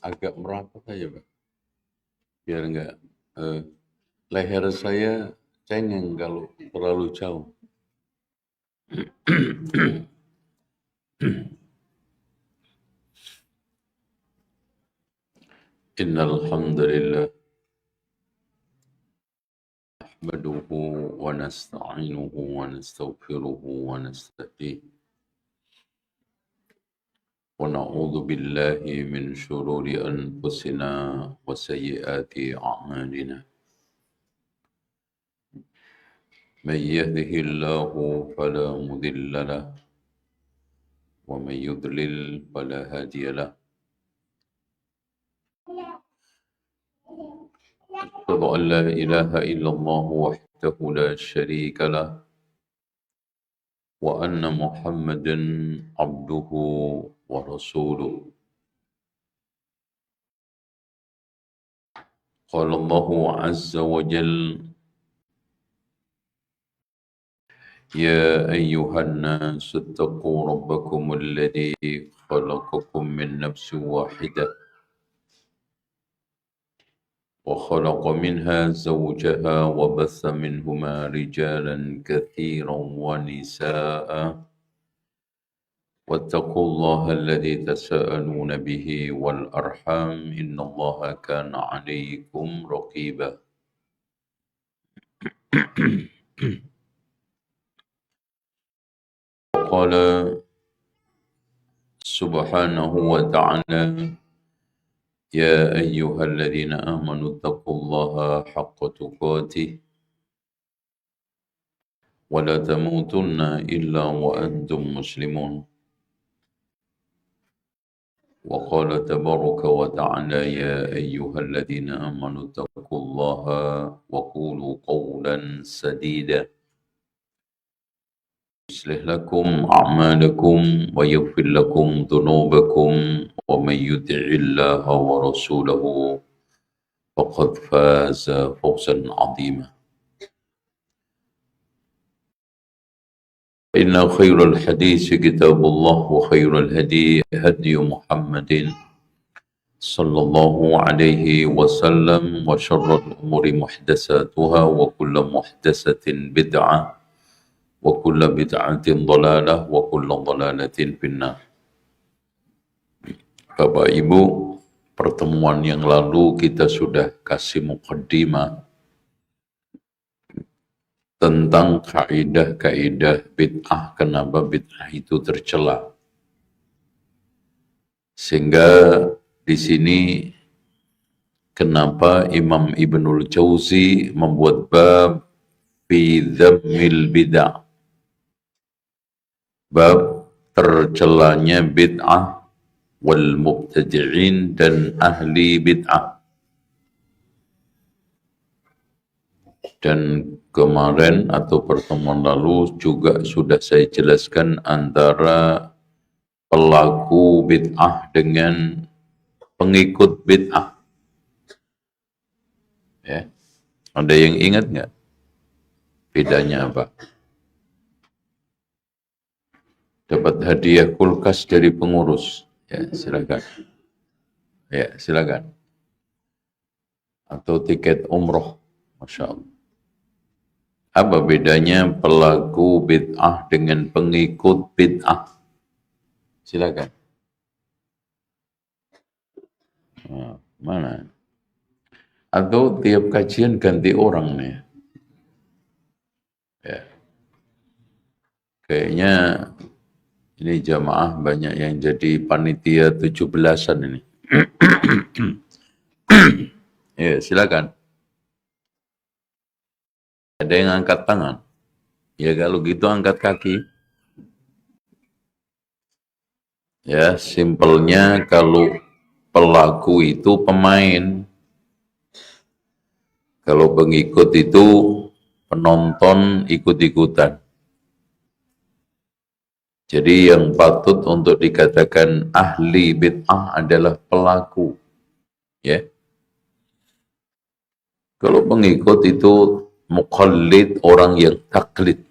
agak merapat aja, Pak. Biar enggak leher saya cengeng kalau terlalu jauh. Innal hamdalillah nahmaduhu wa nasta'inuhu wa nastaghfiruhu wa nastahdiih wa na'udzu billahi min shururi anfusina wa sayyiati a'malina. من يهده الله فلا مضل له ومن يضلل فلا هادي له. أشهد أن لا إله إلا الله وحده لا شريك له وأن محمدا عبده ورسوله. قال الله عز وجل: يا أيها الناس اتقوا ربكم الذي خلقكم من نفس واحدة وخلق منها زوجها وبث منهما رجالا كثيرا ونساء واتقوا الله الذي تساءلون به والأرحام إن الله كان عليكم رقيبا. قال سبحانه وتعالى: يا أيها الذين آمنوا اتقوا الله حق تقاته ولا تموتن إلا وأنتم مسلمون. وقال تبارك وتعالى: يا أيها الذين آمنوا اتقوا الله وقولوا قولا سديدا يصلح لكم أعمالكم ويغفر لكم ذنوبكم ومن يطع الله ورسوله فقد فاز فوزا عظيما. إن خير الحديث كتاب الله وخير الهدي هدي محمد صلى الله عليه وسلم وشر الأمور محدثاتها وكل محدثة بدعة وكل بدعة ضلالة وكل ضلالة في النار. Bapak Ibu, pertemuan yang lalu kita sudah kasih muqaddimah tentang kaidah-kaidah bid'ah, kenapa bid'ah itu tercela. Sehingga di sini kenapa Imam Ibnul Jauzi membuat bab fi dhammil bid'ah, bab tercelanya bid'ah wal mubtadi'in dan ahli bid'ah. Dan kemarin atau pertemuan lalu juga sudah saya jelaskan antara pelaku bid'ah dengan pengikut bid'ah. Ya. Ada yang ingat nggak bedanya apa? Dapat hadiah kulkas dari pengurus. Ya, silakan. Ya, silakan. Atau tiket umroh. Masya Allah. Apa bedanya pelaku bid'ah dengan pengikut bid'ah? Silakan. Nah, mana? Atau tiap kajian ganti orang nih. Ya. Kayaknya ini jamaah banyak yang jadi panitia 17-an ini. Ya, silakan. Ada yang angkat tangan? Ya kalau gitu angkat kaki. Ya, simpelnya kalau pelaku itu pemain. Kalau pengikut itu penonton ikut-ikutan. Jadi yang patut untuk dikatakan ahli bid'ah adalah pelaku. Ya. Kalau pengikut itu muqallid, orang yang taklid.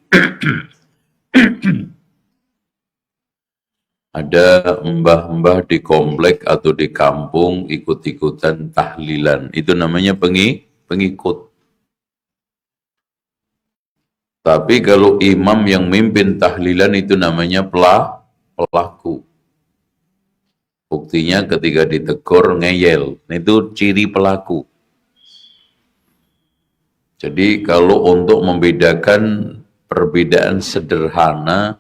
Ada mbah-mbah di komplek atau di kampung ikut-ikutan tahlilan. Itu namanya pengikut. Tapi kalau imam yang mimpin tahlilan itu namanya pelaku. Buktinya ketika ditegur ngeyel. Itu ciri pelaku. Jadi kalau untuk membedakan perbedaan sederhana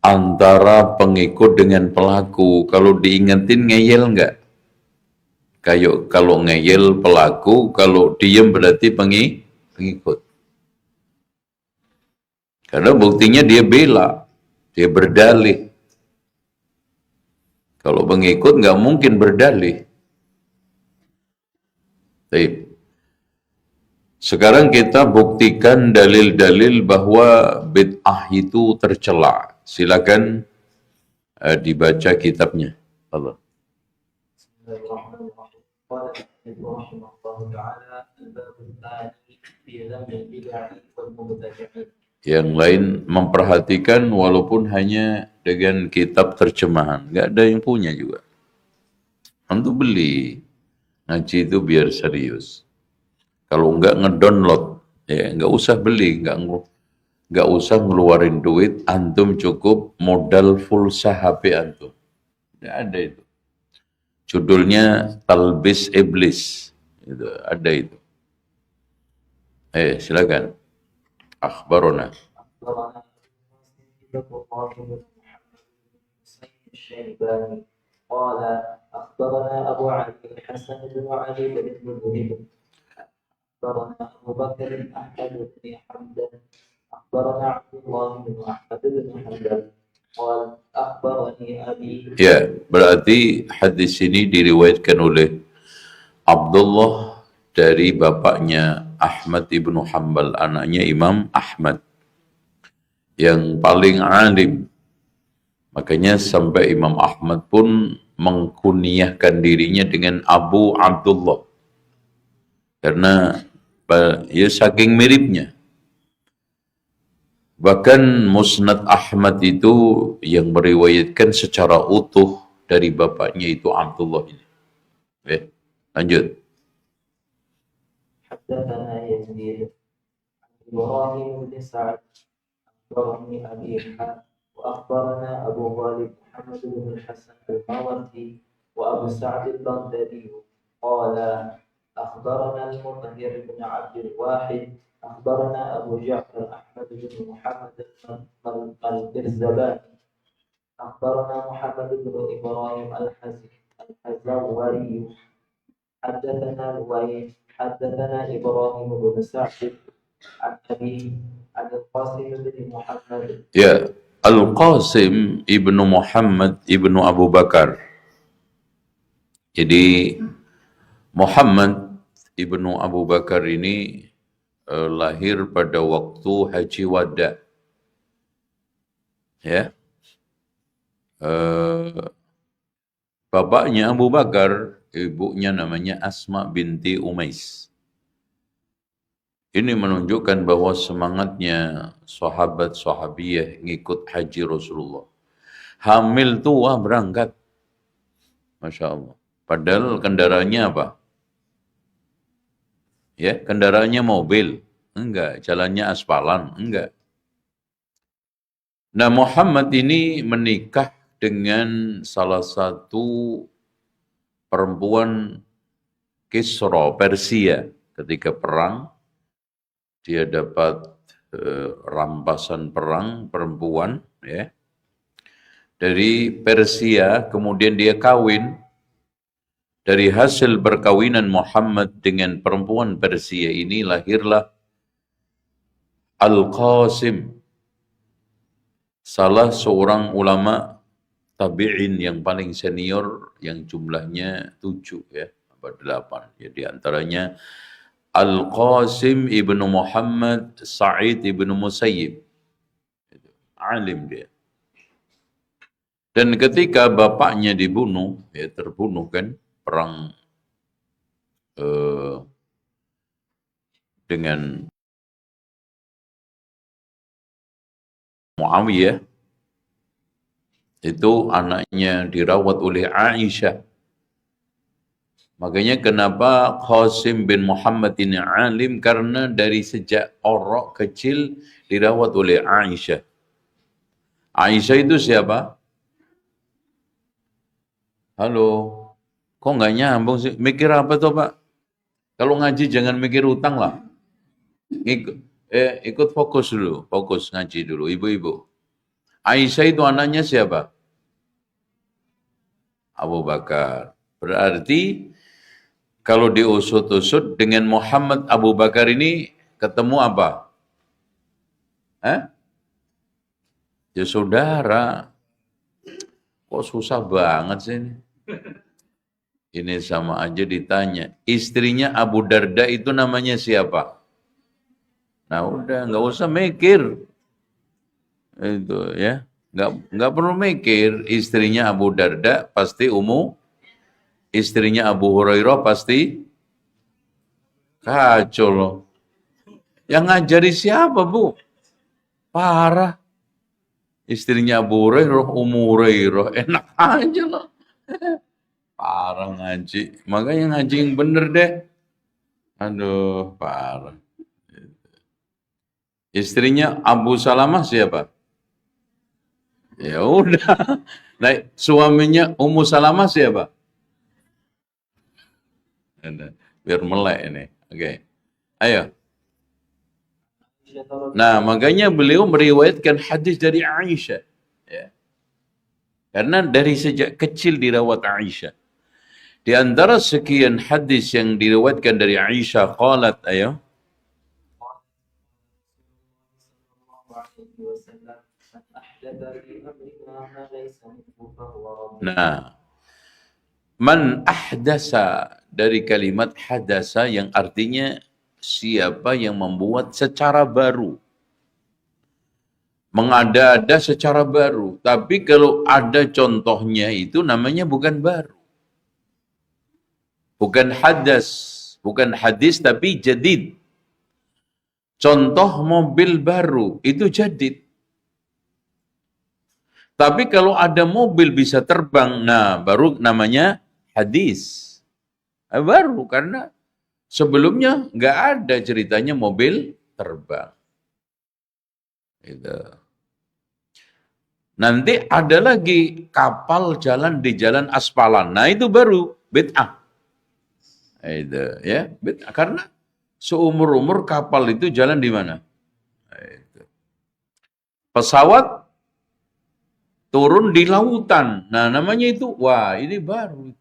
antara pengikut dengan pelaku, kalau diingetin ngeyel enggak? Kayak kalau ngeyel pelaku, kalau diem berarti pengikut. Karena buktinya dia bela, dia berdalih. Kalau pengikut nggak mungkin berdalih. Baik. Sekarang kita buktikan dalil-dalil bahwa bid'ah itu tercela. Silakan dibaca kitabnya. Allah. Yang lain memperhatikan walaupun hanya dengan kitab terjemahan. Nggak ada yang punya juga. Untuk beli. Ngaji itu biar serius. Kalau nggak ngedownload, ya nggak usah beli, nggak usah ngeluarin duit, antum cukup modal pulsa HP antum. Nggak ada itu. Judulnya Talbis Iblis. Itu ada itu. Silakan. Akhbarona. قال أخبرنا أبو علي الحسن بن علي بن مذهب أخبرنا أبو بكر أحمد بن حمد أخبرنا عبد الله بن أحمد بن حنبل قال أخبرني أبي. Ya, berarti hadis ini diriwayatkan oleh Abdullah dari bapaknya Ahmad ibnu Hanbal, anaknya Imam Ahmad yang paling alim. Makanya sampai Imam Ahmad pun mengkunyahkan dirinya dengan Abu Abdullah. Karena ya saking miripnya. Bahkan Musnad Ahmad itu yang meriwayatkan secara utuh dari bapaknya itu Abdullah ini. Lanjut. حدثنا يزيد إبراهيم بن سعد أخبرني أبي وأخبرنا أبو غالب محمد بن الحسن الماوردي وأبو سعد البغدادي قال أخبرنا المطهر بن عبد الواحد أخبرنا أبو جعفر أحمد بن محمد البرزباني أخبرنا محمد بن إبراهيم الحزوري حدثنا إبراهيم بن سعد عن أبيه عن القاسم بن محمد. Ya, Al-Qasim ibnu Muhammad ibnu Abu Bakar. Jadi Muhammad ibnu Abu Bakar ini lahir pada waktu Haji Wada. Ya. Bapaknya Abu Bakar, ibunya namanya Asma binti Umais. Ini menunjukkan bahwa semangatnya sahabat-sahabiyah ngikut haji Rasulullah. Hamil tua berangkat. Masya Allah. Padahal kendaraannya apa? Ya, kendaraannya mobil. Enggak. Jalannya aspalan. Enggak. Nah, Muhammad ini menikah dengan salah satu perempuan Kisra, Persia. Ketika perang, dia dapat rampasan perang perempuan, ya, dari Persia, kemudian dia kawin. Dari hasil perkawinan Muhammad dengan perempuan Persia ini lahirlah Al-Qasim, salah seorang ulama tabi'in yang paling senior, yang jumlahnya 7 ya, atau 8. Ya, di antaranya Al-Qasim ibnu Muhammad Sa'id ibnu Musayyib. Alim dia. Dan ketika bapaknya dibunuh, ya terbunuh kan, perang dengan Muawiyah, Itu anaknya dirawat oleh Aisyah. Makanya kenapa Qasim bin Muhammad ini alim, karena dari sejak orok kecil dirawat oleh Aisyah. Aisyah itu siapa? Halo, kok nggak nyambung sih? Mikir apa tuh Pak? Kalau ngaji jangan mikir utang lah. Ikut fokus dulu, fokus ngaji dulu, ibu-ibu. Aisyah itu anaknya siapa? Abu Bakar. Berarti kalau diusut-usut dengan Muhammad Abu Bakar ini ketemu apa? Ya saudara. Kok susah banget sih ini? Ini sama aja ditanya. Istrinya Abu Darda itu namanya siapa? Nah udah, nggak usah mikir. Itu ya. Nggak perlu mikir. Istrinya Abu Darda pasti istrinya Abu Hurairah pasti kacau loh. Yang ngajari siapa Bu? Parah. Istrinya Abu Hurairah, Hurairah. Enak aja loh. Parah ngaji. Makanya ngaji yang bener deh. Aduh, parah. Istrinya Abu Salamah siapa? Ya udah. Nah, suaminya Ummu Salamah siapa? Biar melek ini. Oke. Ayo. Nah, makanya beliau meriwayatkan hadis dari Aisyah. Ya. Karena dari sejak kecil dirawat Aisyah. Di antara sekian hadis yang diriwayatkan dari Aisyah, qalat, ayo. Nah, man ahdasa, dari kalimat hadasa yang artinya siapa yang membuat secara baru. Mengada-ada secara baru. Tapi kalau ada contohnya itu namanya bukan baru. Bukan hadas, bukan hadis tapi jadid. Contoh mobil baru itu jadid. Tapi kalau ada mobil bisa terbang, nah baru namanya hadis. Baru karena sebelumnya nggak ada ceritanya mobil terbang. Gitu. Nanti ada lagi kapal jalan di jalan aspalan. Nah itu baru bid'ah. Itu ya, bid'ah. Karena seumur-umur kapal itu jalan di mana? Itu. Pesawat turun di lautan. Nah namanya itu, wah ini baru.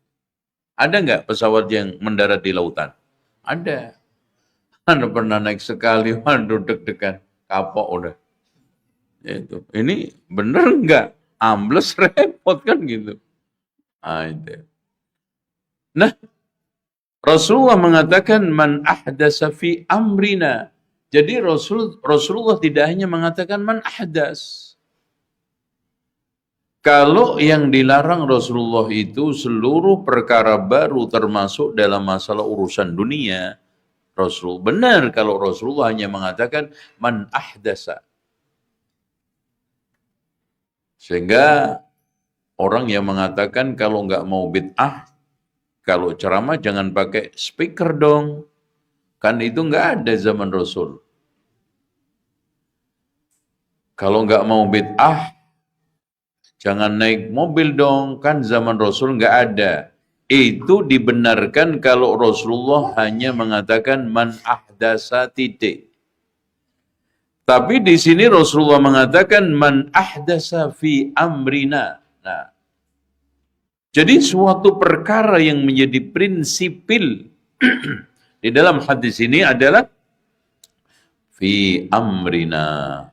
Ada nggak pesawat yang mendarat di lautan? Ada. Anda pernah naik sekali, waduh deg-degan, kapok udah. Itu. Ini bener nggak? Ambles repot kan gitu. Nah, itu. Nah, Rasulullah mengatakan man ahdasa fi amrina. Jadi Rasulullah tidak hanya mengatakan man ahdas. Kalau yang dilarang Rasulullah itu seluruh perkara baru termasuk dalam masalah urusan dunia. Benar kalau Rasulullah hanya mengatakan man ahdasa. Sehingga orang yang mengatakan kalau nggak mau bid'ah, kalau ceramah jangan pakai speaker dong. Kan itu nggak ada zaman Rasul. Kalau nggak mau bid'ah, jangan naik mobil dong. Kan zaman Rasul nggak ada. Itu dibenarkan kalau Rasulullah hanya mengatakan man ahdasa titik. Tapi di sini Rasulullah mengatakan man ahdasa fi amrina. Nah, jadi suatu perkara yang menjadi prinsipil di dalam hadis ini adalah fi amrina.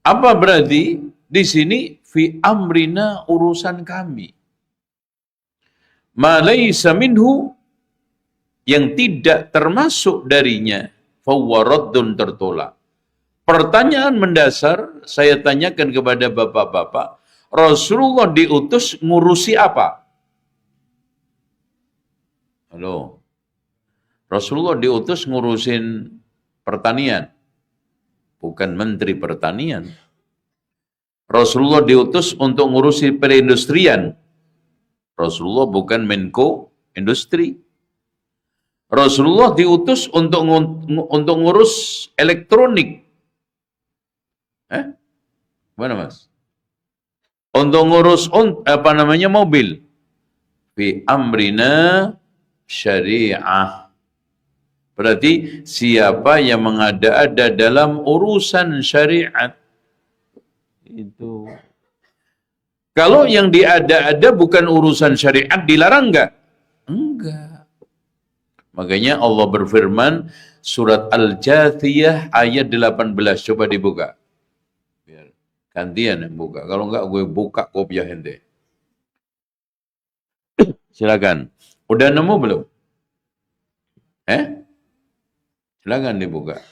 Apa berarti di sini fi amrina urusan kami? Ma laysa minhu, yang tidak termasuk darinya, fawaradun tertolak. Pertanyaan mendasar saya tanyakan kepada bapak-bapak, Rasulullah diutus ngurusi apa? Halo. Rasulullah diutus ngurusin pertanian. Bukan menteri pertanian. Rasulullah diutus untuk ngurusi perindustrian. Rasulullah bukan Menko industri. Rasulullah diutus untuk ngurus elektronik. Mana Mas? Untuk ngurus mobil. Fi amrina syariah. Berarti siapa yang mengada-ada dalam urusan syariat itu. Kalau yang diada-ada bukan urusan syariat, dilarang enggak? Enggak. Makanya Allah berfirman surat Al-Jathiyah ayat 18. Coba dibuka. Biar gantian yang buka. Kalau enggak gue buka kopiah ente. Silakan. Udah nemu belum? Silakan dibuka.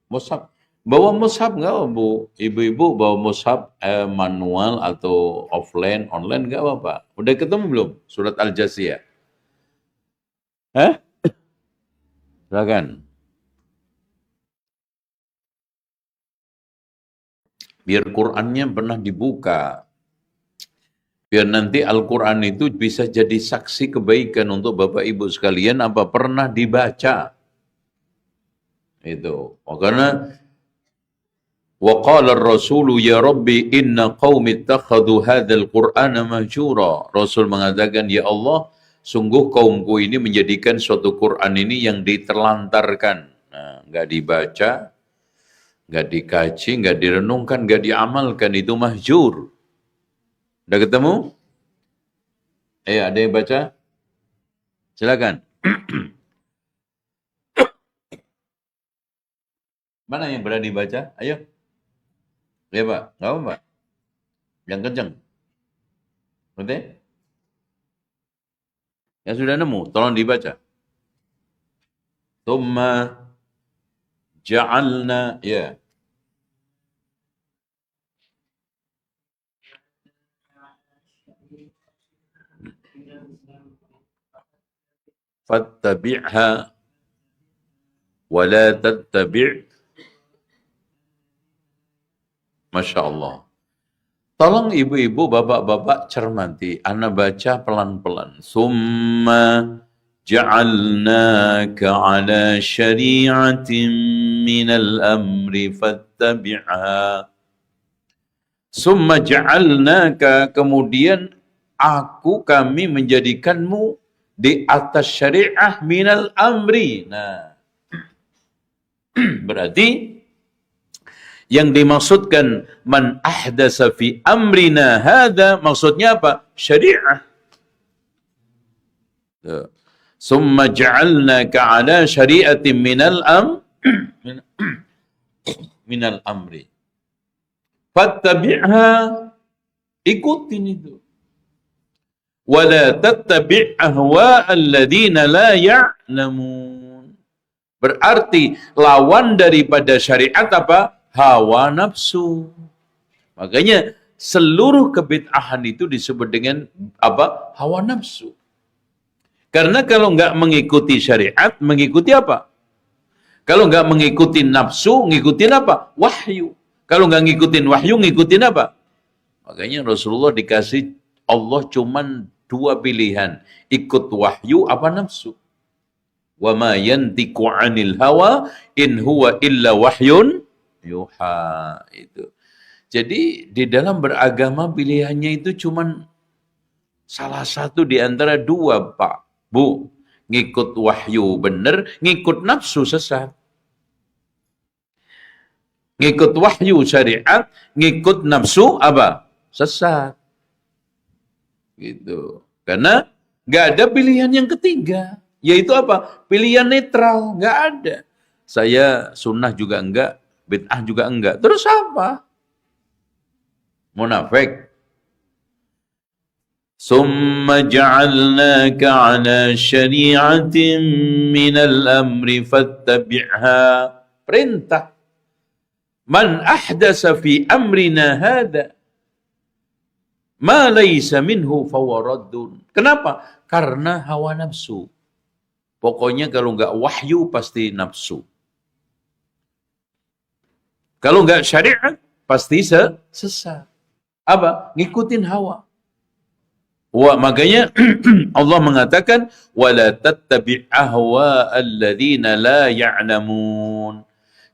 Mushaf. Bawa mushaf enggak, Bu? Ibu-ibu bawa mushaf manual atau offline, online enggak apa-apa. Udah ketemu belum? Surat Al-Jathiyah. Silakan. Biar Qur'annya pernah dibuka. Biar nanti Al-Quran itu bisa jadi saksi kebaikan untuk Bapak Ibu sekalian apa pernah dibaca. Itu. Karena وَقَالَ الرَّسُولُ يَا رَبِّ إِنَّ قَوْمِ اتَّخَذُوا هَذَا الْقُرْآنَ مَهْجُورًا. Rasul mengatakan, ya Allah, sungguh kaumku ini menjadikan suatu Quran ini yang diterlantarkan. Nah, nggak dibaca, nggak dikaji, nggak direnungkan, nggak diamalkan, itu mahjur. Udah ketemu? Ada yang baca? Silakan. Mana yang berani baca? Ayo. Ya Pak, nggak apa Pak? Yang kenceng. Oke? Yang sudah nemu, tolong dibaca. Tsumma ja'alna, ya. Fattabi'ha wa la tattabi'. Masya Allah. Tolong ibu-ibu, bapak-bapak cermati. Ana baca pelan-pelan. Summa ja'alnaka ala syari'atin minal amri fattabi'ha. Summa ja'alnaka, kemudian kami menjadikanmu di atas syariah minal amri. Nah, berarti yang dimaksudkan man ahdasa fi amrina hadha, maksudnya apa? Syariah. Summa ja'alnaka ala syari'atin minal amri. Fattabi'ha, ikutin itu. Wala tattabi' ahwa alladhina la ya'lamun. Berarti lawan daripada syariat apa? Hawa nafsu. Makanya seluruh kebid'ahan itu disebut dengan apa? Hawa nafsu. Karena kalau nggak mengikuti syariat, mengikuti apa? Kalau nggak mengikuti nafsu, ngikutin apa? Wahyu. Kalau nggak ngikutin wahyu, ngikutin apa? Makanya Rasulullah dikasih Allah cuman 2 pilihan. Ikut wahyu apa nafsu. Wa ma yantiqu 'anil hawa in huwa illa wahyun yuha. Itu. Jadi di dalam beragama pilihannya itu cuman salah satu di antara 2, Pak, Bu. Ngikut wahyu benar, ngikut nafsu sesat. Ngikut wahyu syariat, ngikut nafsu apa? Sesat. Gitu. Karena nggak ada pilihan yang ketiga. Yaitu apa? Pilihan netral. Nggak ada. Saya sunnah juga enggak, bid'ah juga enggak. Terus apa? Munafik. Summa ja'alnaka 'ala syari'atin minal amri fattabi'ha. Perintah. Man ahdasa fi amrina hadha ma laysa minhu fawaraddun. Kenapa? Karena hawa nafsu. Pokoknya kalau enggak wahyu pasti nafsu. Kalau enggak syariat pasti sesat. Apa? Ngikutin hawa. Makanya Allah mengatakan wala tattabi' ahwa'al ladzina la ya'lamun.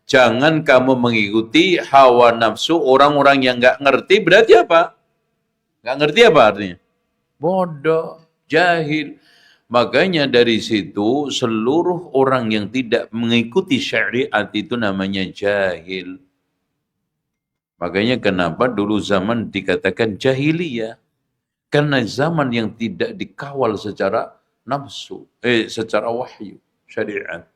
Jangan kamu mengikuti hawa nafsu orang-orang yang enggak ngerti. Berarti apa? Enggak ngerti apa artinya? Bodoh, jahil. Makanya dari situ seluruh orang yang tidak mengikuti syariat itu namanya jahil. Makanya kenapa dulu zaman dikatakan jahiliyah? Karena zaman yang tidak dikawal secara nafsu, secara wahyu, syariat.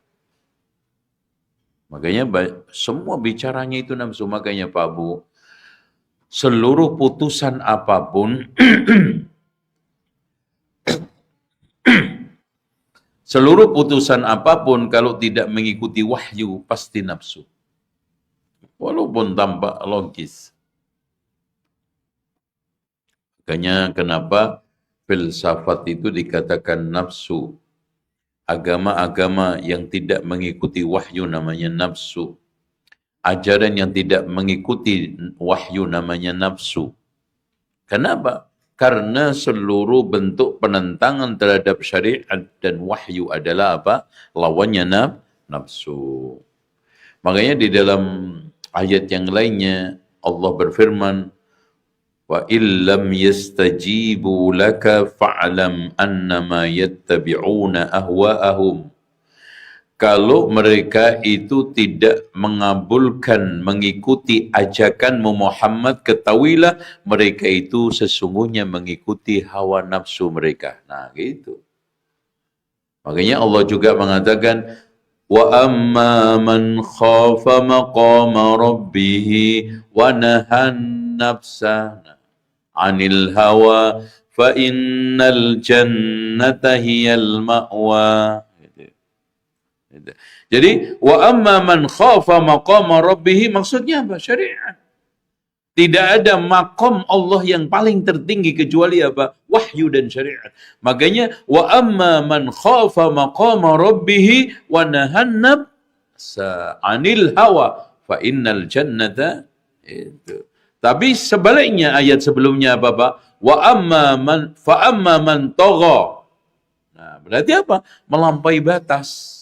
Makanya semua bicaranya itu nafsu. Makanya Pak Bu, seluruh putusan apapun, seluruh putusan apapun kalau tidak mengikuti wahyu, pasti nafsu. Walaupun tampak logis. Makanya kenapa filsafat itu dikatakan nafsu. Agama-agama yang tidak mengikuti wahyu namanya nafsu. Ajaran yang tidak mengikuti wahyu namanya nafsu. Kenapa? Karena seluruh bentuk penentangan terhadap syariat dan wahyu adalah apa? Lawannya nafsu. Makanya di dalam ayat yang lainnya Allah berfirman, wa illam yastajibu laka fa'lam annama yattabi'una ahwa'ahum. Kalau mereka itu tidak mengabulkan mengikuti ajakanmu Muhammad, ketahuilah mereka itu sesungguhnya mengikuti hawa nafsu mereka. Nah, gitu. Makanya Allah juga mengatakan wa amma man khafa maqama rabbih wa nahan nafsa 'anil hawa fa innal jannata hiyal ma'wa. Jadi wa amma man khafa maqama rabbih maksudnya apa? Syariat. Tidak ada makom Allah yang paling tertinggi kecuali apa? Wahyu dan syariat. Makanya wa amma man khafa maqama rabbih wa nahan nafsa 'anil hawa fa innal jannata itu. Tapi sebaliknya ayat sebelumnya apa, Pak? Wa amma man fa amma man tagha. Nah, berarti apa? Melampaui batas.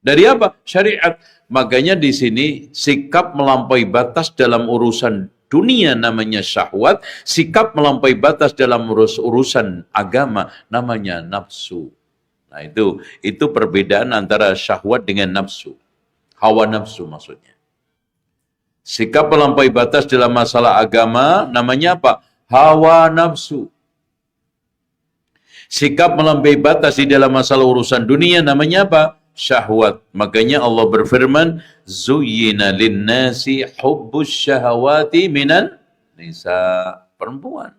Dari apa? Syariat. Makanya di sini sikap melampaui batas dalam urusan dunia namanya syahwat, sikap melampaui batas dalam urusan agama namanya nafsu. Nah, itu perbedaan antara syahwat dengan nafsu. Hawa nafsu maksudnya. Sikap melampaui batas dalam masalah agama namanya apa? Hawa nafsu. Sikap melampaui batas di dalam masalah urusan dunia namanya apa? Syahwat. Makanya Allah berfirman, zuyyina linnasi hubbus syahawati minan nisa, perempuan,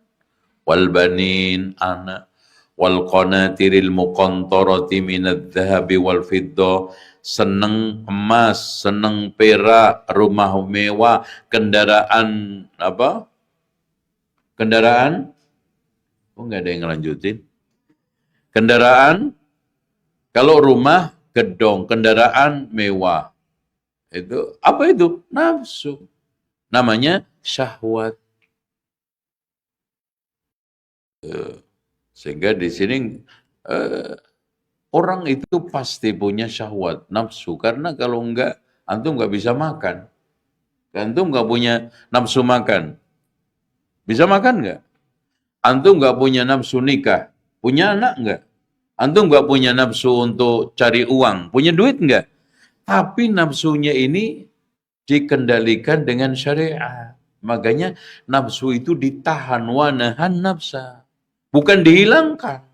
wal banin, anak, wal qanatiril muqantarati minadh dhahabi wal fiddah, seneng emas, seneng perak, rumah mewah, kendaraan apa? Kendaraan? Oh, enggak ada yang lanjutin. Kendaraan, kalau rumah, gedong, kendaraan mewah. Itu apa itu? Nafsu. Namanya syahwat. Sehingga di sini orang itu pasti punya syahwat, nafsu. Karena kalau enggak, antum enggak bisa makan. Antum enggak punya nafsu makan. Bisa makan enggak? Antum enggak punya nafsu nikah. Punya anak enggak? Antum enggak punya nafsu untuk cari uang. Punya duit enggak? Tapi nafsunya ini dikendalikan dengan syariat. Makanya nafsu itu ditahan, wa nahan nafsa. Bukan dihilangkan.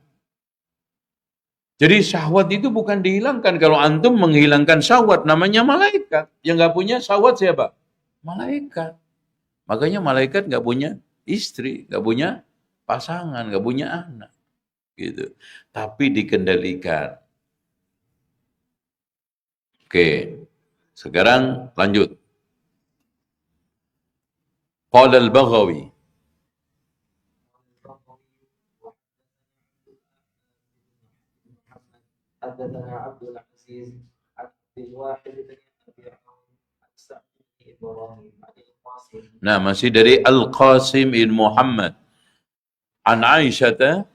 Jadi syahwat itu bukan dihilangkan. Kalau antum menghilangkan syahwat, namanya malaikat. Yang nggak punya syahwat siapa? Malaikat. Makanya malaikat nggak punya istri, nggak punya pasangan, nggak punya anak. Gitu. Tapi dikendalikan. Oke. Sekarang lanjut. Qala al-Baghawi. حدثنا عبد العزيز عن عبد الواحد بن ابي عون عن سعد بن إبراهيم عن القاسم Nah, masih dari Al-Qasim bin Muhammad. An Aisyah.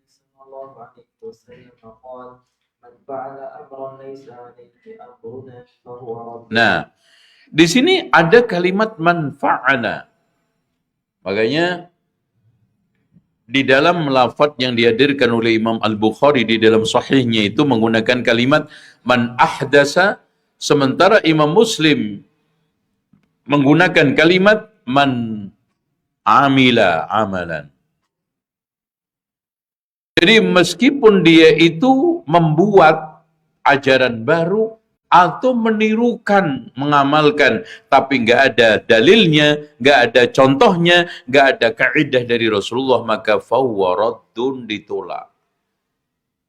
صلى الله عليه وسلم قال من فعل أمرا ليس عليه أمرنا فهو رد. Nah, di sini ada kalimat man fa'ala. Makanya di dalam lafaz yang dihadirkan oleh Imam Al-Bukhari di dalam sahihnya itu menggunakan kalimat man ahdasa, sementara Imam Muslim menggunakan kalimat man amila amalan. Jadi meskipun dia itu membuat ajaran baru atau menirukan, mengamalkan, tapi nggak ada dalilnya, nggak ada contohnya, nggak ada kaidah dari Rasulullah, maka fahuwa raddun, ditolak.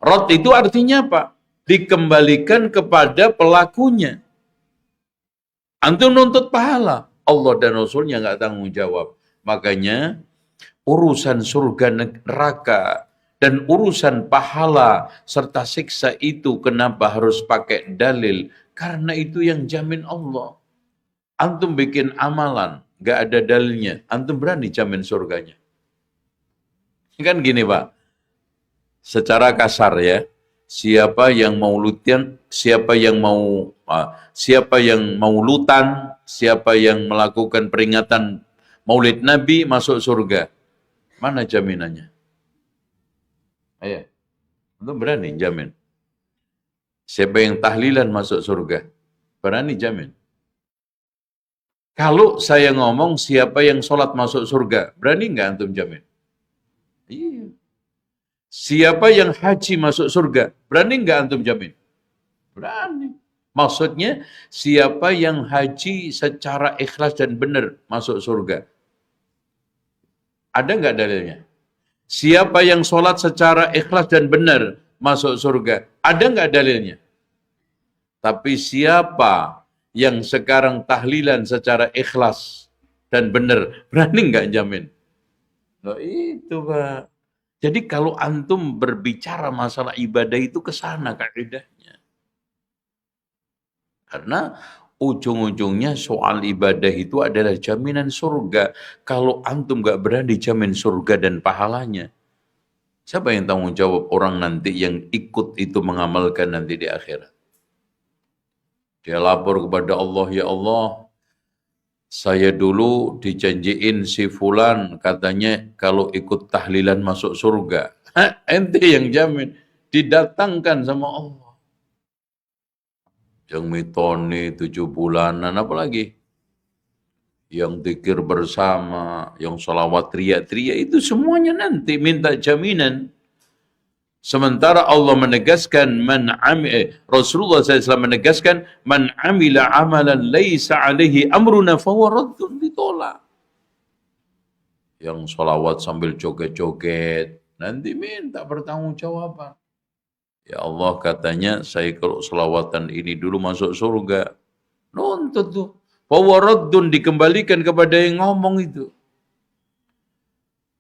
Radd itu artinya apa? Dikembalikan kepada pelakunya. Antum nuntut pahala, Allah dan Rasulnya nggak tanggung jawab. Makanya urusan surga neraka dan urusan pahala serta siksa itu kenapa harus pakai dalil? Karena itu yang jamin Allah. Antum bikin amalan, nggak ada dalilnya, antum berani jamin surganya? Kan gini Pak, secara kasar ya, siapa yang mau lutian, siapa yang mau lutan, siapa yang melakukan peringatan Maulid Nabi masuk surga. Mana jaminannya? Ayo, itu berani jamin. Siapa yang tahlilan masuk surga? Berani jamin. Kalau saya ngomong siapa yang sholat masuk surga, berani nggak antum jamin? Iya. Siapa yang haji masuk surga, berani nggak antum jamin? Berani. Maksudnya, siapa yang haji secara ikhlas dan benar masuk surga? Ada nggak dalilnya? Siapa yang sholat secara ikhlas dan benar masuk surga? Ada nggak dalilnya? Tapi siapa yang sekarang tahlilan secara ikhlas dan benar, berani nggak jamin? Loh itu Pak. Jadi kalau antum berbicara masalah ibadah itu ke sana kaidahnya. Karena ujung-ujungnya soal ibadah itu adalah jaminan surga. Kalau antum gak berani jamin surga dan pahalanya, siapa yang tanggung jawab orang nanti yang ikut itu mengamalkan nanti di akhirat? Dia lapor kepada Allah, ya Allah, saya dulu dijanjiin si fulan katanya kalau ikut tahlilan masuk surga. Ente yang jamin, didatangkan sama Allah. Yang mitoni 7 bulanan, apalagi yang zikir bersama, yang sholawat teriak-teriak, itu semuanya nanti minta jaminan. Sementara Allah menegaskan, Rasulullah SAW menegaskan, man amila amalan laisa alaihi amruna fahuwa raddun, ditolak. Yang sholawat sambil joget-joget, nanti minta pertanggungjawaban. Ya Allah katanya, saya kalau selawatan ini dulu masuk surga. Nuntut tuh. Fawaradun, dikembalikan kepada yang ngomong itu.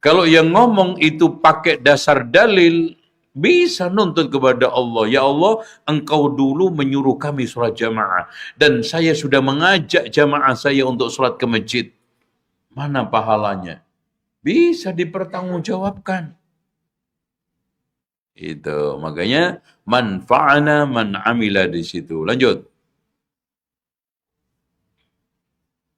Kalau yang ngomong itu pakai dasar dalil, bisa nuntut kepada Allah. Ya Allah, engkau dulu menyuruh kami sholat jamaah. Dan saya sudah mengajak jamaah saya untuk sholat ke masjid. Mana pahalanya? Bisa dipertanggungjawabkan. Itu makanya man fa'ana man amila di situ. Lanjut.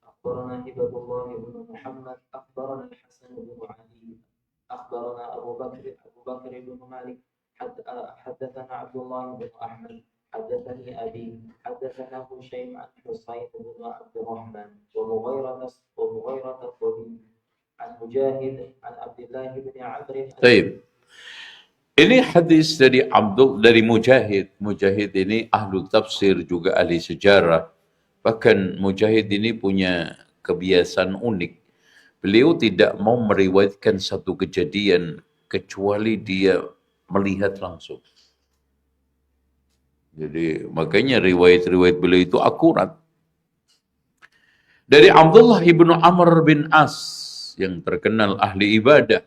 أخبرنا هبة الله بن محمد أخبرنا الحسن بن علي أخبرنا أبو بكر بن مالك حدثنا عبد الله بن أحمد حدثني أبي حدثنا هشيم عن حسين بن عبد الرحمن ومغيرة الطبي عن مجاهد عن عبد الله بن عمرو. طيب. Ini hadis dari Mujahid. Mujahid ini ahlu tafsir, juga ahli sejarah. Bahkan Mujahid ini punya kebiasaan unik. Beliau tidak mau meriwayatkan satu kejadian kecuali dia melihat langsung. Jadi makanya riwayat-riwayat beliau itu akurat. Dari Abdullah ibnu Amr bin As yang terkenal ahli ibadah.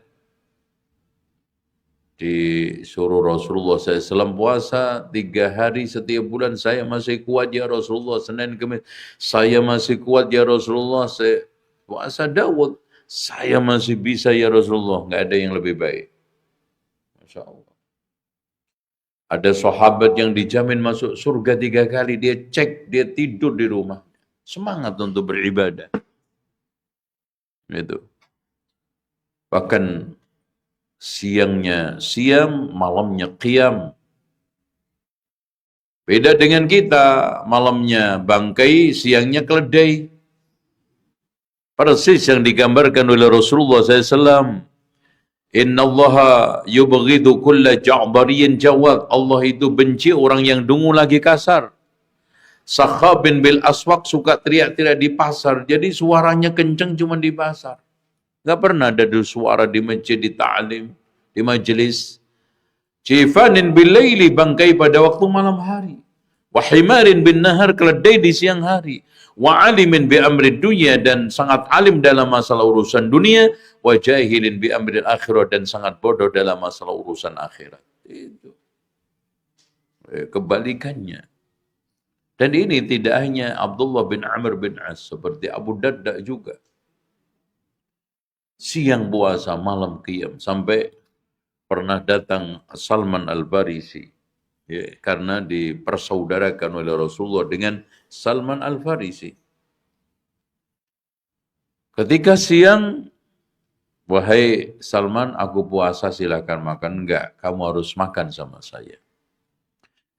Disuruh Rasulullah SAW puasa 3 hari setiap bulan. Saya masih kuat ya Rasulullah. Senin Kamis. Saya masih kuat ya Rasulullah. Saya puasa Daud. Saya masih bisa ya Rasulullah. Nggak ada yang lebih baik. Masya Allah. Ada sahabat yang dijamin masuk surga 3 kali. Dia cek, dia tidur di rumah. Semangat untuk beribadah. Itu. Bahkan siangnya siam, malamnya qiyam. Beda dengan kita, malamnya bangkai, siangnya keledai. Persis yang digambarkan oleh Rasulullah SAW. Inna allaha yubghidu kulla ja'bariyin jawad. Allah itu benci orang yang dungu lagi kasar. Sakhabin bil aswak, suka teriak-teriak di pasar. Jadi suaranya kenceng cuma di pasar. Gak pernah ada suara di masjid, di ta'lim, di majelis. Cifanin bilaili, bangkai pada waktu malam hari. Wahimarin bin nahar, keledai di siang hari. Wa alimin bi amri dunia, dan sangat alim dalam masalah urusan dunia. Wa jahilin bi amri akhirat, dan sangat bodoh dalam masalah urusan akhirat. Itu. Kebalikannya. Dan ini tidak hanya Abdullah bin Amr bin As, seperti Abu Darda juga. Siang puasa, malam qiyam, sampai pernah datang Salman Al-Farisi, ya, karena dipersaudarakan oleh Rasulullah dengan Salman Al-Farisi. Ketika siang, wahai Salman, aku puasa, silakan makan. Enggak, kamu harus makan sama saya.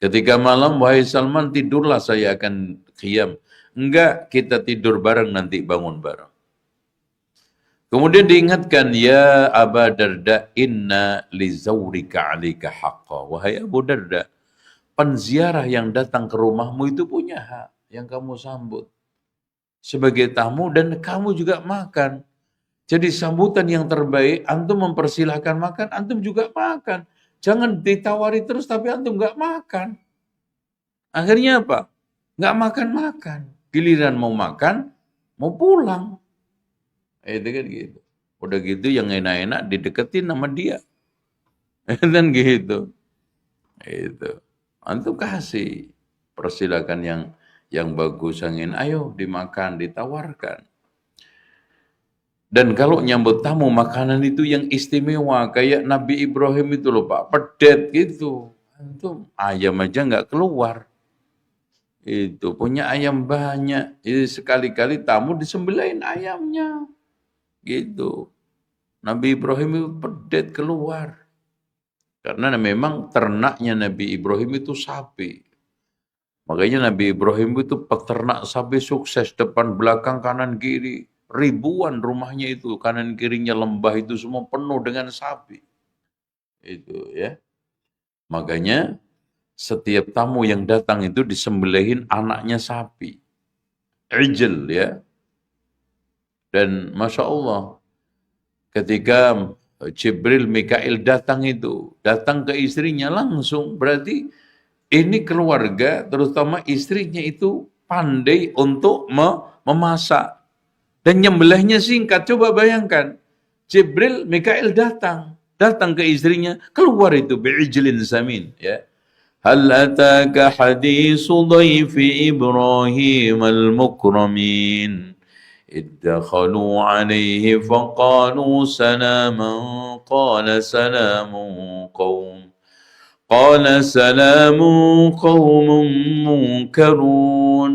Ketika malam, wahai Salman, tidurlah, saya akan qiyam. Enggak, kita tidur bareng, nanti bangun bareng. Kemudian diingatkan, ya Aba Darda, inna li zawrika alika haqqa. Wahai Abu Darda, penziarah yang datang ke rumahmu itu punya hak yang kamu sambut sebagai tamu, dan kamu juga makan. Jadi sambutan yang terbaik, antum mempersilahkan makan, antum juga makan. Jangan ditawari terus tapi antum nggak makan. Akhirnya apa? Nggak makan-makan. Giliran mau makan, mau pulang. Itu kan gitu. Udah gitu yang enak-enak dideketin sama dia. Dan gitu. Itu. Antum kasih. Persilakan yang bagus, yang ayo dimakan, ditawarkan. Dan kalau nyambut tamu, makanan itu yang istimewa. Kayak Nabi Ibrahim itu loh Pak, pedet gitu. Antum ayam aja nggak keluar. Itu punya ayam banyak. Jadi sekali-kali tamu disembelihin ayamnya. Gitu. Nabi Ibrahim itu pedet keluar. Karena memang ternaknya Nabi Ibrahim itu sapi. Makanya Nabi Ibrahim itu peternak sapi sukses. Depan, belakang, kanan, kiri. Ribuan rumahnya itu. Kanan kirinya lembah itu semua penuh dengan sapi. Itu ya. Makanya setiap tamu yang datang itu disembelihin anaknya sapi. Ijl ya. Dan Masya Allah, ketika Jibril, Mikail datang itu, datang ke istrinya langsung, berarti ini keluarga, terutama istrinya itu pandai untuk memasak. Dan nyembelihnya singkat, coba bayangkan, Jibril, Mikail datang ke istrinya, keluar itu, bi'ijlin samin, ya. Hal ataka hadithu dhaifi Ibrahim al-mukramin. ادخلوا عليه فقالوا سلاما قال سلام قوم منكرون.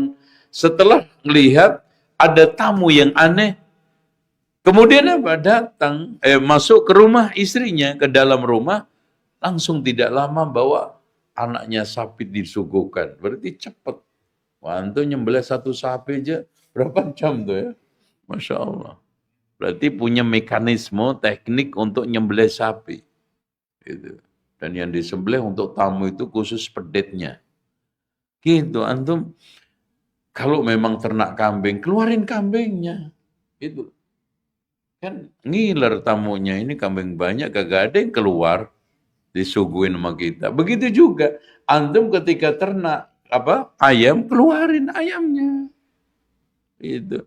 Setelah melihat ada tamu yang aneh, kemudian apa? Datang masuk ke rumah istrinya, ke dalam rumah, langsung tidak lama bawa anaknya sapi disuguhkan. Berarti cepat. Wah, antum nyembelih satu sapi aja berapa jam tuh ya? Masya Allah. Berarti punya mekanisme, teknik untuk nyembelih sapi. Gitu. Dan yang disembelih untuk tamu itu khusus pedetnya. Gitu, antum. Kalau memang ternak kambing, keluarin kambingnya. Itu. Kan ngiler tamunya, ini kambing banyak, kagak ada yang keluar. Disuguhin sama kita. Begitu juga, antum ketika ternak ayam, keluarin ayamnya. Itu.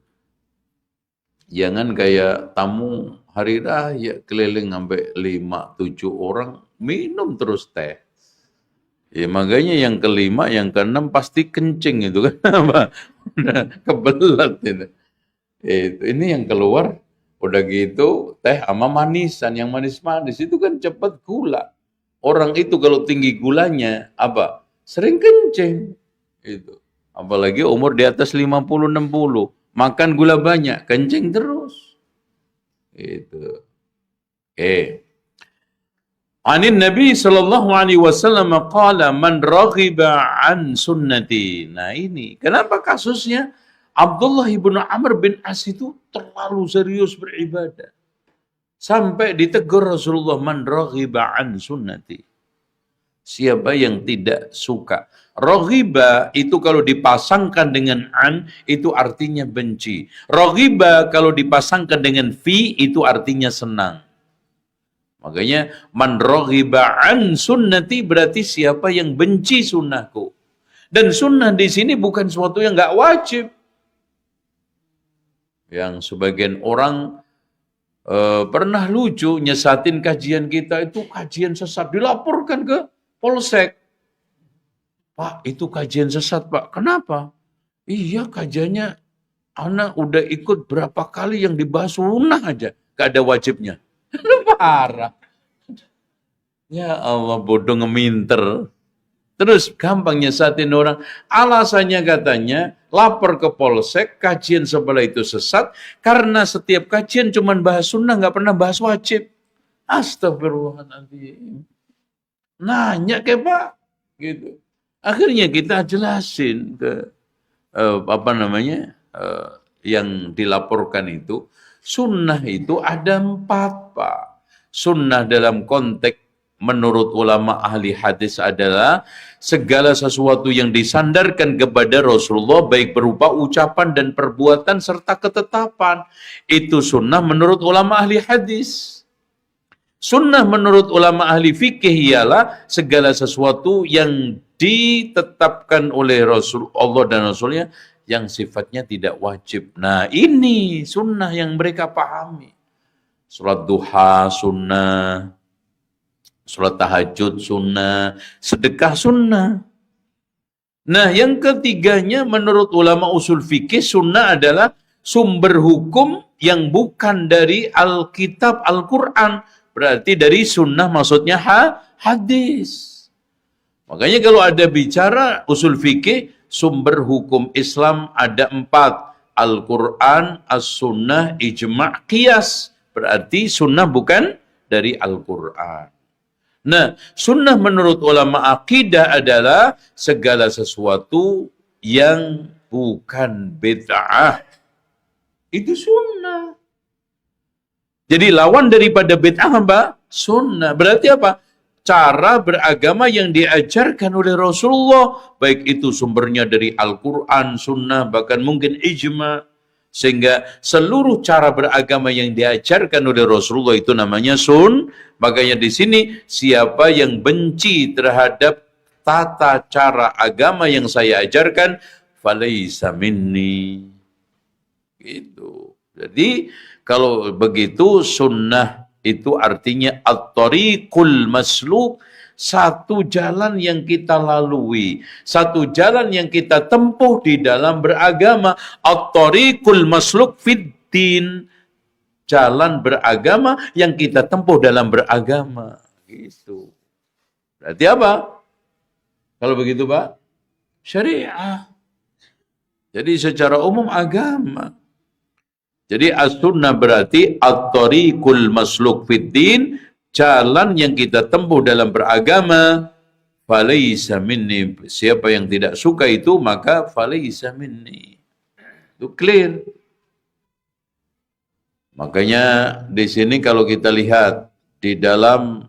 Jangan kayak tamu hari raya keliling sampai 5-7 orang minum terus teh. Ya makanya yang kelima, yang keenam pasti kencing itu kan apa? Udah kebelet itu. Ini yang keluar udah gitu teh sama manisan, yang manis-manis itu kan cepat gula. Orang itu kalau tinggi gulanya apa? Sering kencing. Itu. Apalagi umur di atas 50-60, makan gula banyak, kencing terus. Itu. Oke. Anin Nabi sallallahu alaihi wasallam qala man raghiba an sunnati. Nah ini, kenapa kasusnya Abdullah ibn Amr bin As itu terlalu serius beribadah. Sampai ditegur Rasulullah, man raghiba an sunnati. Siapa yang tidak suka. Raghiba itu kalau dipasangkan dengan an, itu artinya benci. Raghiba kalau dipasangkan dengan fi, itu artinya senang. Makanya man raghiba an sunnati berarti siapa yang benci sunnahku. Dan sunnah di sini bukan sesuatu yang nggak wajib. Yang sebagian orang pernah lucu nyesatin kajian kita itu kajian sesat, dilaporkan ke polsek. Pak, itu kajian sesat, Pak. Kenapa? Iya, kajiannya anak udah ikut berapa kali yang dibahas sunnah aja, gak ada wajibnya. Parah. Ya Allah, bodoh ngeminter. Terus gampang nyesatin orang. Alasannya katanya, lapor ke polsek, kajian sebelah itu sesat, karena setiap kajian cuma bahas sunnah, gak pernah bahas wajib. Astagfirullahaladzim. Nanya ke Pak. Gitu. Akhirnya kita jelasin ke yang dilaporkan itu. Sunnah itu ada 4, Pak. Sunnah dalam konteks menurut ulama ahli hadis adalah segala sesuatu yang disandarkan kepada Rasulullah baik berupa ucapan dan perbuatan serta ketetapan. Itu sunnah menurut ulama ahli hadis. Sunnah menurut ulama ahli fikih ialah segala sesuatu yang ditetapkan oleh Rasulullah dan Rasulnya yang sifatnya tidak wajib. Nah ini sunnah yang mereka pahami. Salat duha sunnah, salat tahajud sunnah, sedekah sunnah. Nah yang ketiganya menurut ulama usul fikih sunnah adalah sumber hukum yang bukan dari Alkitab Al-Quran. Berarti dari sunnah maksudnya hadis. Makanya kalau ada bicara usul fikih, sumber hukum Islam ada 4. Al-Quran, As-Sunnah, Ijma', Qiyas. Berarti sunnah bukan dari Al-Quran. Nah, sunnah menurut ulama akidah adalah segala sesuatu yang bukan bid'ah. Itu sunnah. Jadi lawan daripada bid'ah apa? Sunnah. Berarti apa? Cara beragama yang diajarkan oleh Rasulullah. Baik itu sumbernya dari Al-Quran, sunnah, bahkan mungkin ijma'. Sehingga seluruh cara beragama yang diajarkan oleh Rasulullah itu namanya Makanya di sini siapa yang benci terhadap tata cara agama yang saya ajarkan, falaisa minni. Gitu. Jadi kalau begitu sunnah itu artinya at-tariqul masluk, satu jalan yang kita lalui, satu jalan yang kita tempuh di dalam beragama. At-tariqul masluk fid din, jalan beragama yang kita tempuh dalam beragama. Gitu. Berarti apa? Kalau begitu, Pak? Syariah. Jadi secara umum agama. Jadi as-sunnah berarti at-tariqul masluk fid din, jalan yang kita tempuh dalam beragama. Falaisa minni, siapa yang tidak suka itu maka falaisa minni. Itu clear. Makanya di sini kalau kita lihat di dalam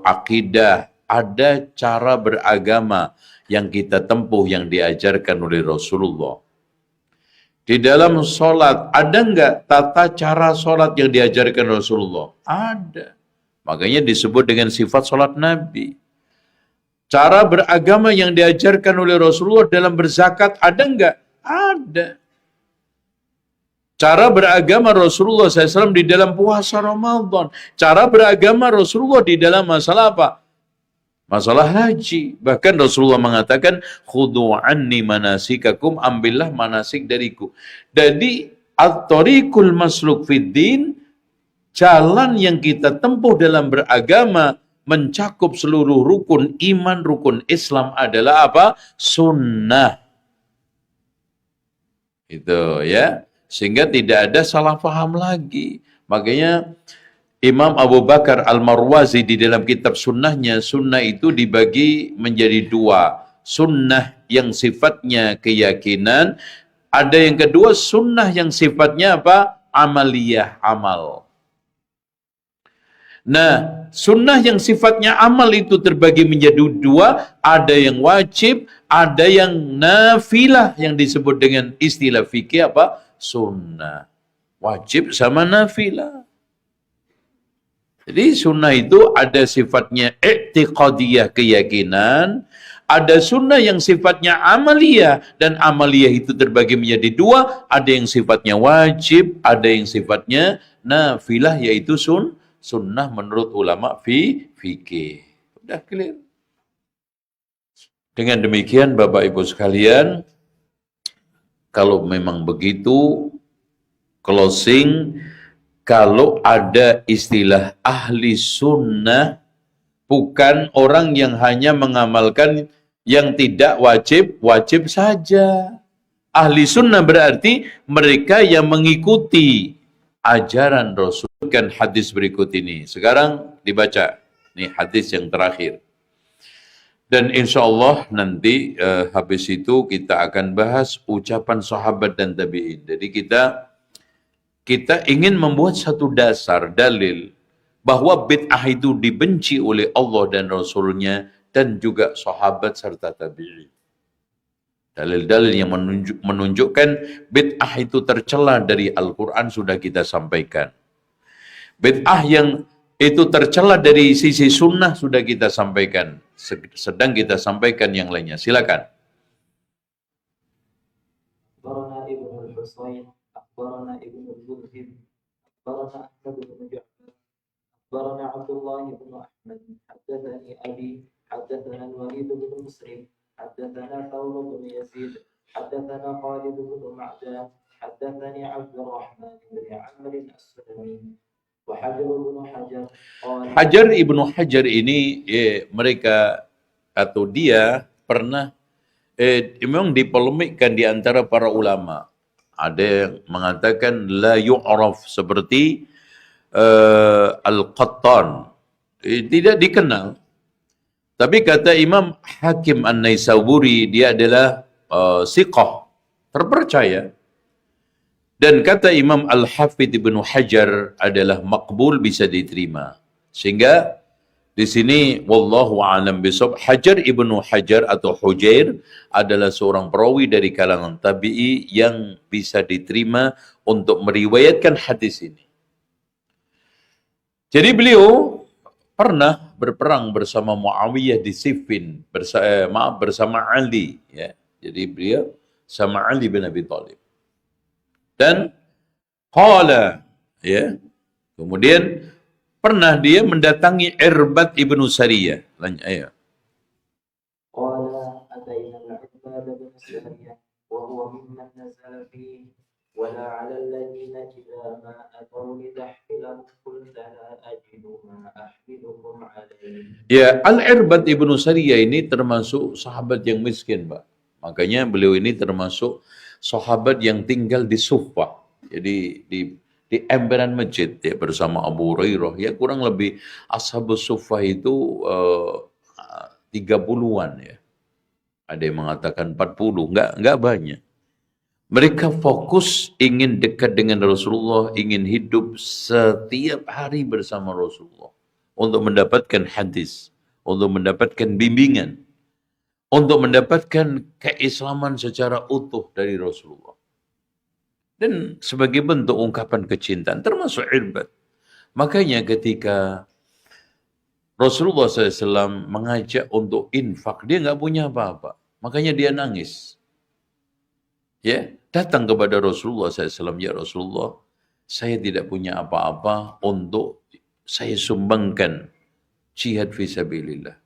akidah ada cara beragama yang kita tempuh yang diajarkan oleh Rasulullah. Di dalam sholat ada enggak tata cara sholat yang diajarkan Rasulullah? Ada. Makanya disebut dengan sifat sholat Nabi. Cara beragama yang diajarkan oleh Rasulullah dalam berzakat ada enggak? Ada. Cara beragama Rasulullah SAW di dalam puasa Ramadan. Cara beragama Rasulullah di dalam masalah apa? Masalah haji. Bahkan Rasulullah mengatakan, "Khudhu anni manasikakum," ambillah manasik dariku. Jadi, at-tariqul masluk fid din, jalan yang kita tempuh dalam beragama mencakup seluruh rukun iman, rukun Islam adalah apa? Sunnah. Itu ya. Sehingga tidak ada salah paham lagi. Makanya Imam Abu Bakar Al-Marwazi di dalam kitab sunnahnya, sunnah itu dibagi menjadi dua. Sunnah yang sifatnya keyakinan, ada yang kedua sunnah yang sifatnya apa? Amaliyah, amal. Nah, sunnah yang sifatnya amal itu terbagi menjadi dua, ada yang wajib, ada yang nafilah, yang disebut dengan istilah fikih apa? Sunnah. Wajib sama nafilah. Jadi sunnah itu ada sifatnya i'tiqadiyah, keyakinan, ada sunnah yang sifatnya amaliyah, dan amaliyah itu terbagi menjadi dua, ada yang sifatnya wajib, ada yang sifatnya nafilah, yaitu sunnah menurut ulama fikih. Udah clear. Dengan demikian Bapak Ibu sekalian, kalau memang begitu, closing, kalau ada istilah ahli sunnah, bukan orang yang hanya mengamalkan yang tidak wajib, wajib saja. Ahli sunnah berarti mereka yang mengikuti ajaran Rasul. Kan hadis berikut ini. Sekarang dibaca. Ini hadis yang terakhir. Dan insya Allah nanti habis itu kita akan bahas ucapan sahabat dan tabi'in. Jadi kita ingin membuat satu dasar, dalil, bahwa bid'ah itu dibenci oleh Allah dan Rasulnya, dan juga sahabat serta tabi'in. Dalil-dalil yang menunjukkan bid'ah itu tercela dari Al-Quran sudah kita sampaikan. Bid'ah yang itu tercela dari sisi sunnah sudah kita sampaikan. Sedang kita sampaikan yang lainnya. Silakan. أخبرنا ابن الحصين أخبرنا ابن المذهب أخبرنا أحمد بن جعفر أخبرنا عبد الله بن أحمد حدثني أبي حدثنا الوليد بن مسلم حدثنا ثور بن يزيد حدثنا خالد بن معدان حدثني عبد الرحمن بن عمرو السلمي وحجر بن حجر قال Hajar ibnu Hajar ini mereka atau dia pernah memang dipolemikkan di antara para ulama. Ada yang mengatakan la yu'raf, seperti Al-Qattan, tidak dikenal. Tapi kata Imam Hakim An-Naisaburi, dia adalah siqah, terpercaya. Dan kata Imam Al-Hafidh Ibnu Hajar adalah makbul, bisa diterima. Sehingga di sini wallahu a'lam bishawab, Hajar Ibnu Hajar atau Hujair adalah seorang perawi dari kalangan tabi'i yang bisa diterima untuk meriwayatkan hadis ini. Jadi beliau pernah berperang bersama Muawiyah di Siffin, bersama Ali, ya. Jadi beliau sama Ali bin Abi Thalib. Dan qala, ya. Kemudian pernah dia mendatangi Irbad ibnu Sariyah. Ayo. قال أتينا العباد بن سرية وهو ممن نزل فيه ولا على الذين إذا ما أتوا لتحملهم قلت لا أجد ما أحملكم عليه. Ya, Al-Irbad ibnu Sariyah ini termasuk sahabat yang miskin, Pak. Makanya beliau ini termasuk sahabat yang tinggal di Suffah. Jadi di emperan masjid ya, bersama Abu Hurairah. Ya kurang lebih ashabus Suffah itu 30-an ya. Ada yang mengatakan 40, enggak banyak. Mereka fokus ingin dekat dengan Rasulullah, ingin hidup setiap hari bersama Rasulullah untuk mendapatkan hadis, untuk mendapatkan bimbingan, untuk mendapatkan keislaman secara utuh dari Rasulullah. Dan sebagai bentuk ungkapan kecintaan, termasuk Irbad. Makanya ketika Rasulullah SAW mengajak untuk infak, dia nggak punya apa-apa. Makanya dia nangis. Ya, datang kepada Rasulullah SAW, ya Rasulullah, saya tidak punya apa-apa untuk saya sumbangkan jihad fisabilillah.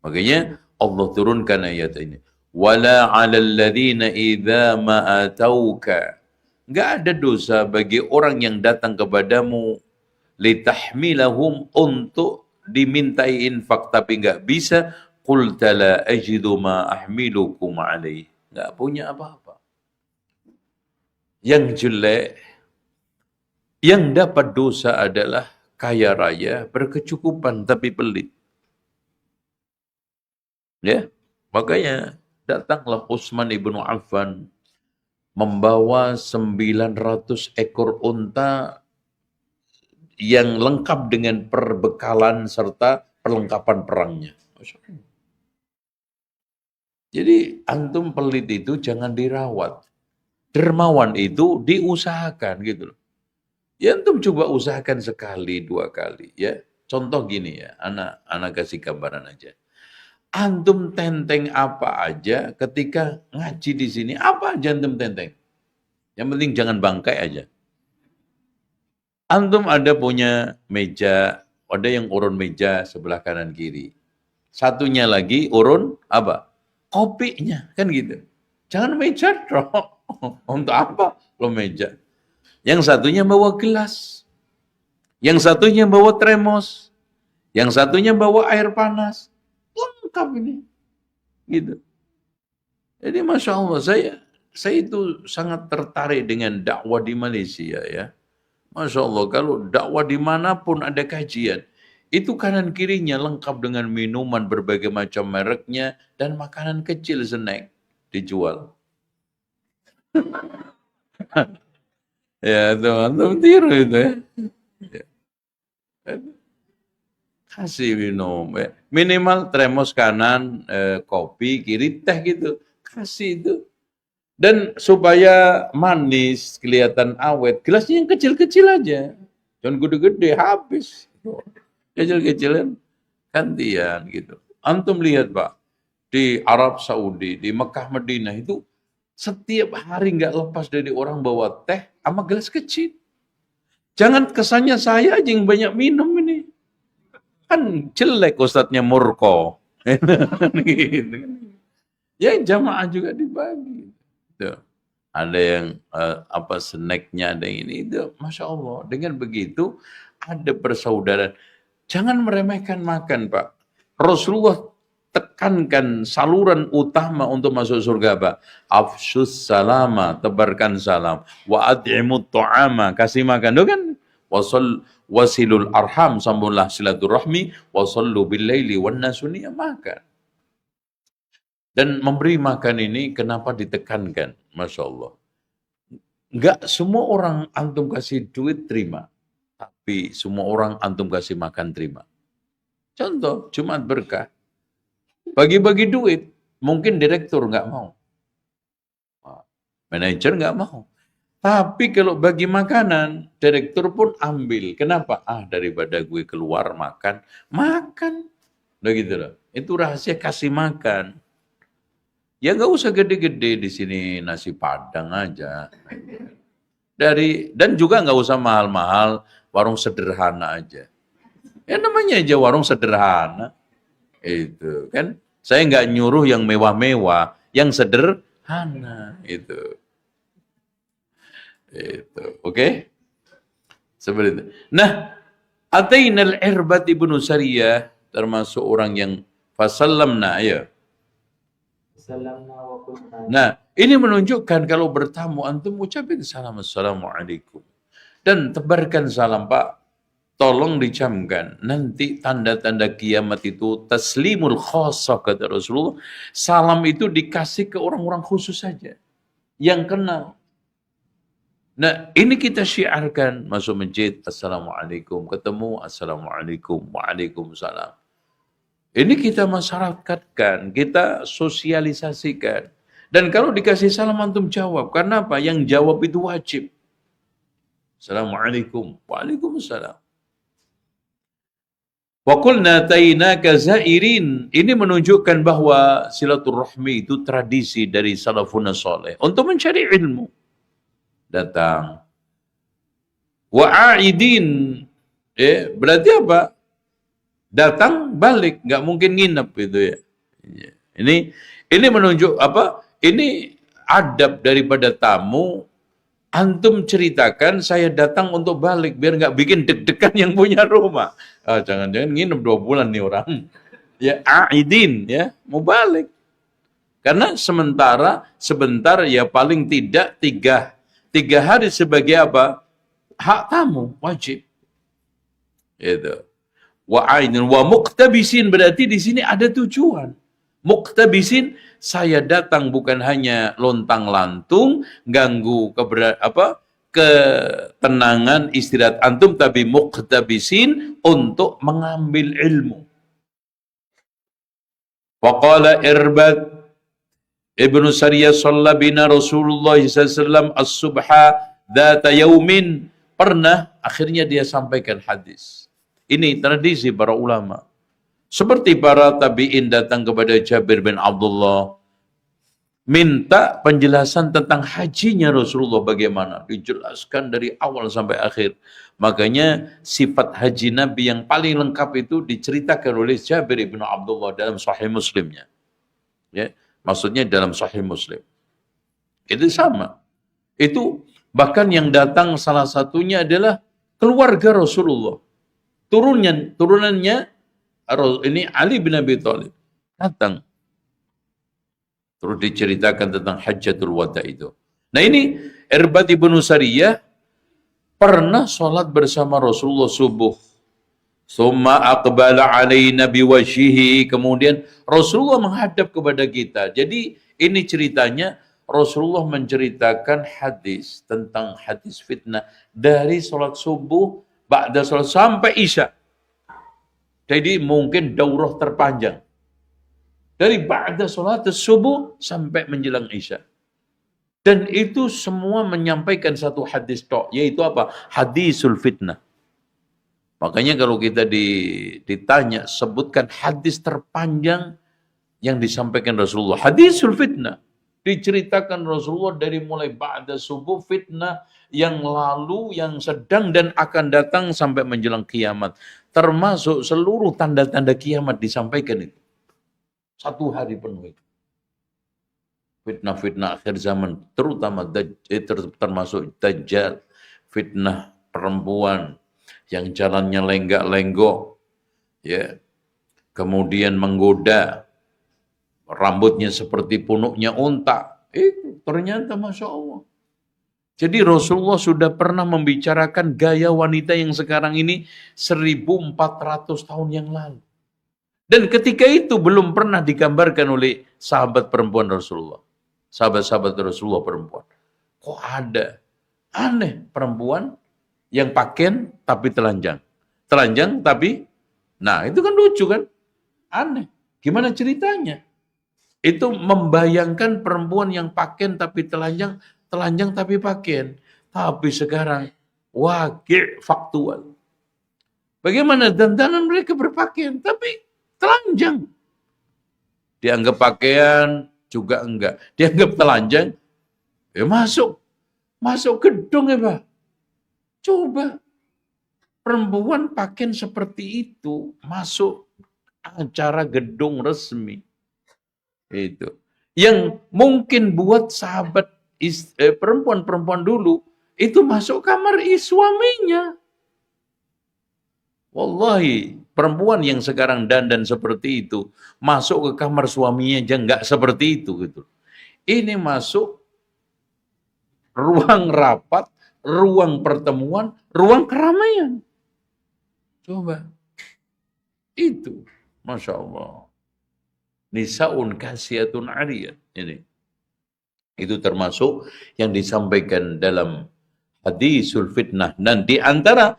Makanya Allah turunkan ayat ini. Wala 'alal ladzina idza ma atauka. Enggak ada dosa bagi orang yang datang kepadamu litahmilahum untuk dimintai infak tapi enggak bisa, qulta la ajidu ma ahmilukum alaih. Enggak punya apa-apa. Yang jelek, yang dapat dosa adalah kaya raya, berkecukupan tapi pelit. Ya, makanya datanglah Utsman ibnu Affan membawa 900 ekor unta yang lengkap dengan perbekalan serta perlengkapan perangnya. Jadi antum pelit itu jangan dirawat. Dermawan itu diusahakan gitu loh. Ya antum coba usahakan sekali, 2 kali ya. Contoh gini ya, anak kasih gambaran aja. Antum tenteng apa aja ketika ngaji di sini, apa aja antum tenteng. Yang penting jangan bangkai aja. Antum ada punya meja, ada yang urun meja sebelah kanan kiri. Satunya lagi urun apa? Kopinya, kan gitu. Jangan meja dong. Untuk apa lo meja? Yang satunya bawa gelas. Yang satunya bawa termos. Yang satunya bawa air panas. Lengkap ini. Gitu. Jadi Masya Allah, saya itu sangat tertarik dengan dakwah di Malaysia ya. Masya Allah, kalau dakwah dimanapun ada kajian, itu kanan kirinya lengkap dengan minuman berbagai macam mereknya dan makanan kecil snack dijual. Ya, teman-teman tiru itu ya. Kasih minum ya. Minimal termos kanan kopi, kiri teh gitu. Kasih itu. Dan supaya manis, kelihatan awet, gelasnya yang kecil-kecil aja. Jangan gede-gede, habis. Kecil-kecilan, gantian gitu. Antum lihat Pak, di Arab Saudi, di Mekah Madinah itu, setiap hari nggak lepas dari orang bawa teh sama gelas kecil. Jangan kesannya saya aja yang banyak minum ini. Kan jelek ustadznya murko. Gitu. Ya jamaah juga dibagi. Tuh. Ada yang snacknya, ada yang ini. Itu, Masya Allah. Dengan begitu ada persaudaraan. Jangan meremehkan makan Pak. Rasulullah tekankan saluran utama untuk masuk surga Pak. Afshus salama, tebarkan salam. Wa at'imut ta'ama, kasih makan. Itu kan wasilul arham, sambunglah silaturahmi. Wasallu bil laili wan nasuni, makan. Dan memberi makan ini kenapa ditekankan? Masya Allah. Enggak semua orang antum kasih duit terima. Tapi semua orang antum kasih makan terima. Contoh, Jumat berkah. Bagi-bagi duit, mungkin direktur nggak mau. Manajer nggak mau. Tapi kalau bagi makanan, direktur pun ambil. Kenapa? Daripada gue keluar makan. Makan. Udah gitu loh. Itu rahasia kasih makan. Ya nggak usah gede-gede di sini, nasi padang aja. Dan juga nggak usah mahal-mahal, warung sederhana aja. Ya namanya aja warung sederhana. Itu kan. Saya nggak nyuruh yang mewah-mewah, yang sederhana. Itu. Oke? Seperti itu. Nah, Atainal Irbat ibnu Sariyah, termasuk orang yang fasallamna, ya. Nah, ini menunjukkan kalau bertamu antum ucapin salam, assalamualaikum. Dan tebarkan salam Pak. Tolong dicamkan. Nanti tanda-tanda kiamat itu taslimul khossah kata Rasulullah. Salam itu dikasih ke orang-orang khusus saja. Yang kenal. Nah, ini kita syiarkan. Masuk masjid, assalamualaikum. Ketemu, assalamualaikum. Waalaikumsalam. Ini kita masyarakatkan, kita sosialisasikan. Dan kalau dikasih salam antum jawab. Karena apa? Yang jawab itu wajib. Assalamualaikum. Waalaikumsalam. Wa qulna tainaka zairin. Ini menunjukkan bahwa silaturahmi itu tradisi dari salafun saleh untuk mencari ilmu. Datang. Wa aidin. Berarti apa? Datang balik, nggak mungkin nginep gitu ya. Ini menunjuk apa? Ini adab daripada tamu. Antum ceritakan saya datang untuk balik biar nggak bikin deg-degan yang punya rumah. Jangan-jangan nginep 2 bulan nih orang. Ya aidin ya mau balik. Karena sebentar ya paling tidak tiga hari sebagai apa? Hak tamu wajib. Itu. Wa aidin wa muqtabisin berarti di sini ada tujuan. Muqtabisin saya datang bukan hanya lontang-lantung ganggu ketenangan istirahat antum, tapi muqtabisin untuk mengambil ilmu. Waqala Irbad Ibnu Sariyah shalla bina Rasulullah SAW as-subha dzata yaumin. Pernah akhirnya dia sampaikan hadis. Ini tradisi para ulama. Seperti para tabi'in datang kepada Jabir bin Abdullah, minta penjelasan tentang hajinya Rasulullah bagaimana. Dijelaskan dari awal sampai akhir. Makanya sifat haji Nabi yang paling lengkap itu diceritakan oleh Jabir bin Abdullah dalam Sahih Muslimnya. Ya, maksudnya dalam Sahih Muslim. Itu sama. Itu bahkan yang datang salah satunya adalah keluarga Rasulullah. Turunannya ini Ali bin Abi Thalib datang. Terus diceritakan tentang Hajjatul Wada itu. Nah ini Irbad ibnu Sariyah pernah sholat bersama Rasulullah subuh. Summa aqbala alaina biwajhihi. Kemudian Rasulullah menghadap kepada kita. Jadi ini ceritanya Rasulullah menceritakan hadis tentang hadis fitnah dari sholat subuh, ba'da sholat sampai isya. Jadi mungkin daurah terpanjang. Dari ba'da sholat subuh sampai menjelang isya. Dan itu semua menyampaikan satu hadis tok, yaitu apa? Hadisul fitnah. Makanya kalau kita ditanya, sebutkan hadis terpanjang yang disampaikan Rasulullah. Hadisul fitnah. Diceritakan Rasulullah dari mulai ba'da subuh, fitnah yang lalu, yang sedang, dan akan datang sampai menjelang kiamat. Termasuk seluruh tanda-tanda kiamat disampaikan itu. 1 hari penuh itu. Fitnah-fitnah akhir zaman, terutama termasuk Dajjal, fitnah perempuan yang jalannya lenggak-lenggok, ya, kemudian menggoda, rambutnya seperti punuknya unta. Ternyata Masya Allah. Jadi Rasulullah sudah pernah membicarakan gaya wanita yang sekarang ini 1400 tahun yang lalu. Dan ketika itu belum pernah digambarkan oleh sahabat perempuan Rasulullah. Sahabat-sahabat Rasulullah perempuan. Kok ada? Aneh perempuan yang pakaian tapi telanjang. Telanjang tapi, nah itu kan lucu kan? Aneh. Gimana ceritanya? Itu membayangkan perempuan yang pakaian tapi telanjang, telanjang tapi pakaian. Tapi sekarang, wakil faktual. Bagaimana dandanan mereka berpakaian, tapi telanjang. Dianggap pakaian, juga enggak. Dianggap telanjang, ya masuk gedung ya Pak. Coba, perempuan pakaian seperti itu, masuk acara gedung resmi. Itu yang mungkin buat sahabat perempuan-perempuan dulu itu masuk kamar suaminya. Wallahi perempuan yang sekarang dandan seperti itu masuk ke kamar suaminya aja nggak seperti itu gitu. Ini masuk ruang rapat, ruang pertemuan, ruang keramaian. Coba itu, Masya Allah. Nisaun kasiyatun ariyat. Ini. Itu termasuk yang disampaikan dalam hadisul fitnah. Dan di antara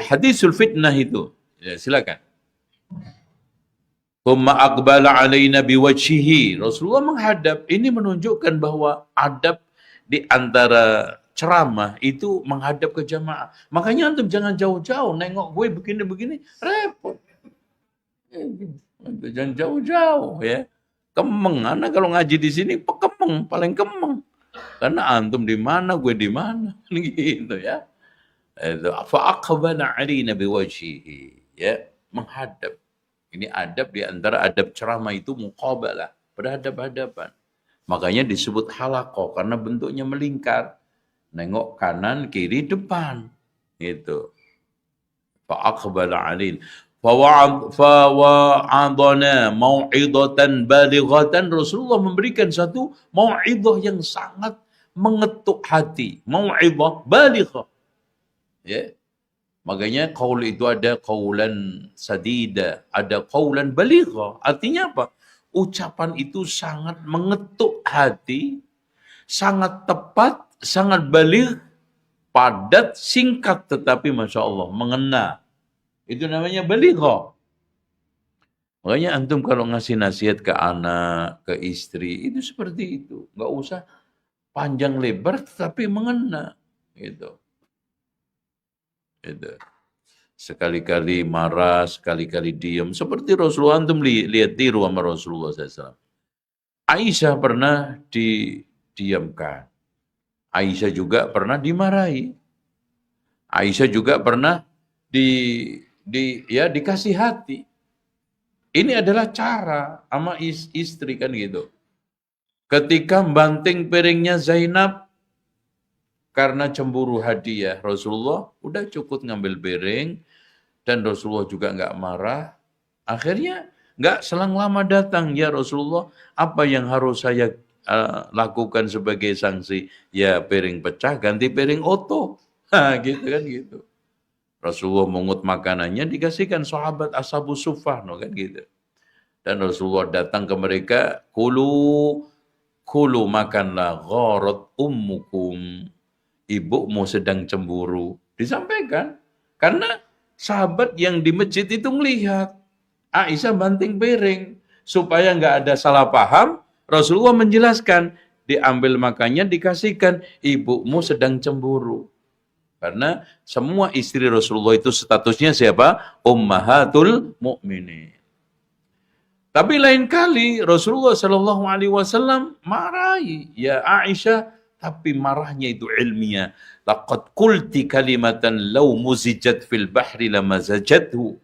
hadisul fitnah itu, ya, silakan. Thumma aqbala alaina biwajhihi. Rasulullah menghadap. Ini menunjukkan bahwa adab di antara ceramah itu menghadap ke jamaah. Makanya antum jangan jauh-jauh nengok gue begini-begini, repot. Jangan jauh-jauh ya. Kemeng, anak kalau ngaji di sini pekemeng, paling kemeng. Karena antum di mana, gue di mana, gitu ya. Itu fa'aqbala 'alaina biwajhihi, ya, menghadap. Ini adab di antara adab ceramah itu muqabalah, berhadap-hadapan. Makanya disebut halaqah karena bentuknya melingkar. Nengok kanan, kiri, depan. Gitu. Fa'aqbala 'alaina fawa'adana mau'idatan balighatan. Rasulullah memberikan satu mau'idah yang sangat mengetuk hati. Mau'idah balighah. Ya. Makanya qaul itu ada qaulan sadida, ada qaulan baligha. Artinya apa? Ucapan itu sangat mengetuk hati, sangat tepat, sangat baligh, padat, singkat tetapi Masya Allah, mengena. Itu namanya baligha. Makanya antum kalau ngasih nasihat ke anak, ke istri, itu seperti itu. Nggak usah panjang lebar tetapi mengena. Gitu. Itu. Sekali-kali marah, sekali-kali diam. Seperti Rasulullah, antum lihat tiru sama Rasulullah SAW. Aisyah pernah didiamkan. Aisyah juga pernah dimarahi. Aisyah juga pernah dikasih hati. Ini adalah cara sama istri kan gitu. Ketika banting piringnya Zainab, karena cemburu hadiah Rasulullah, udah cukup ngambil piring, dan Rasulullah juga nggak marah. Akhirnya nggak selang lama datang, ya Rasulullah, apa yang harus saya lakukan sebagai sanksi? Ya piring pecah, ganti piring oto. Gitu kan gitu. Rasulullah mengut makanannya, dikasihkan sahabat ashabu suffah, no, kan gitu. Dan Rasulullah datang ke mereka, kulu makanlah, gharat ummukum, ibumu sedang cemburu. Disampaikan. Karena sahabat yang di masjid itu melihat Aisyah banting piring. Supaya nggak ada salah paham, Rasulullah menjelaskan, diambil makannya, dikasihkan, ibumu sedang cemburu. Karena semua istri Rasulullah itu statusnya siapa? Ummahatul mu'minin. Tapi lain kali Rasulullah Shallallahu Alaihi Wasallam marahi ya Aisyah, tapi marahnya itu ilmiah. Laqad qulti kalimatan law muzijat fil bahri lamazajathu.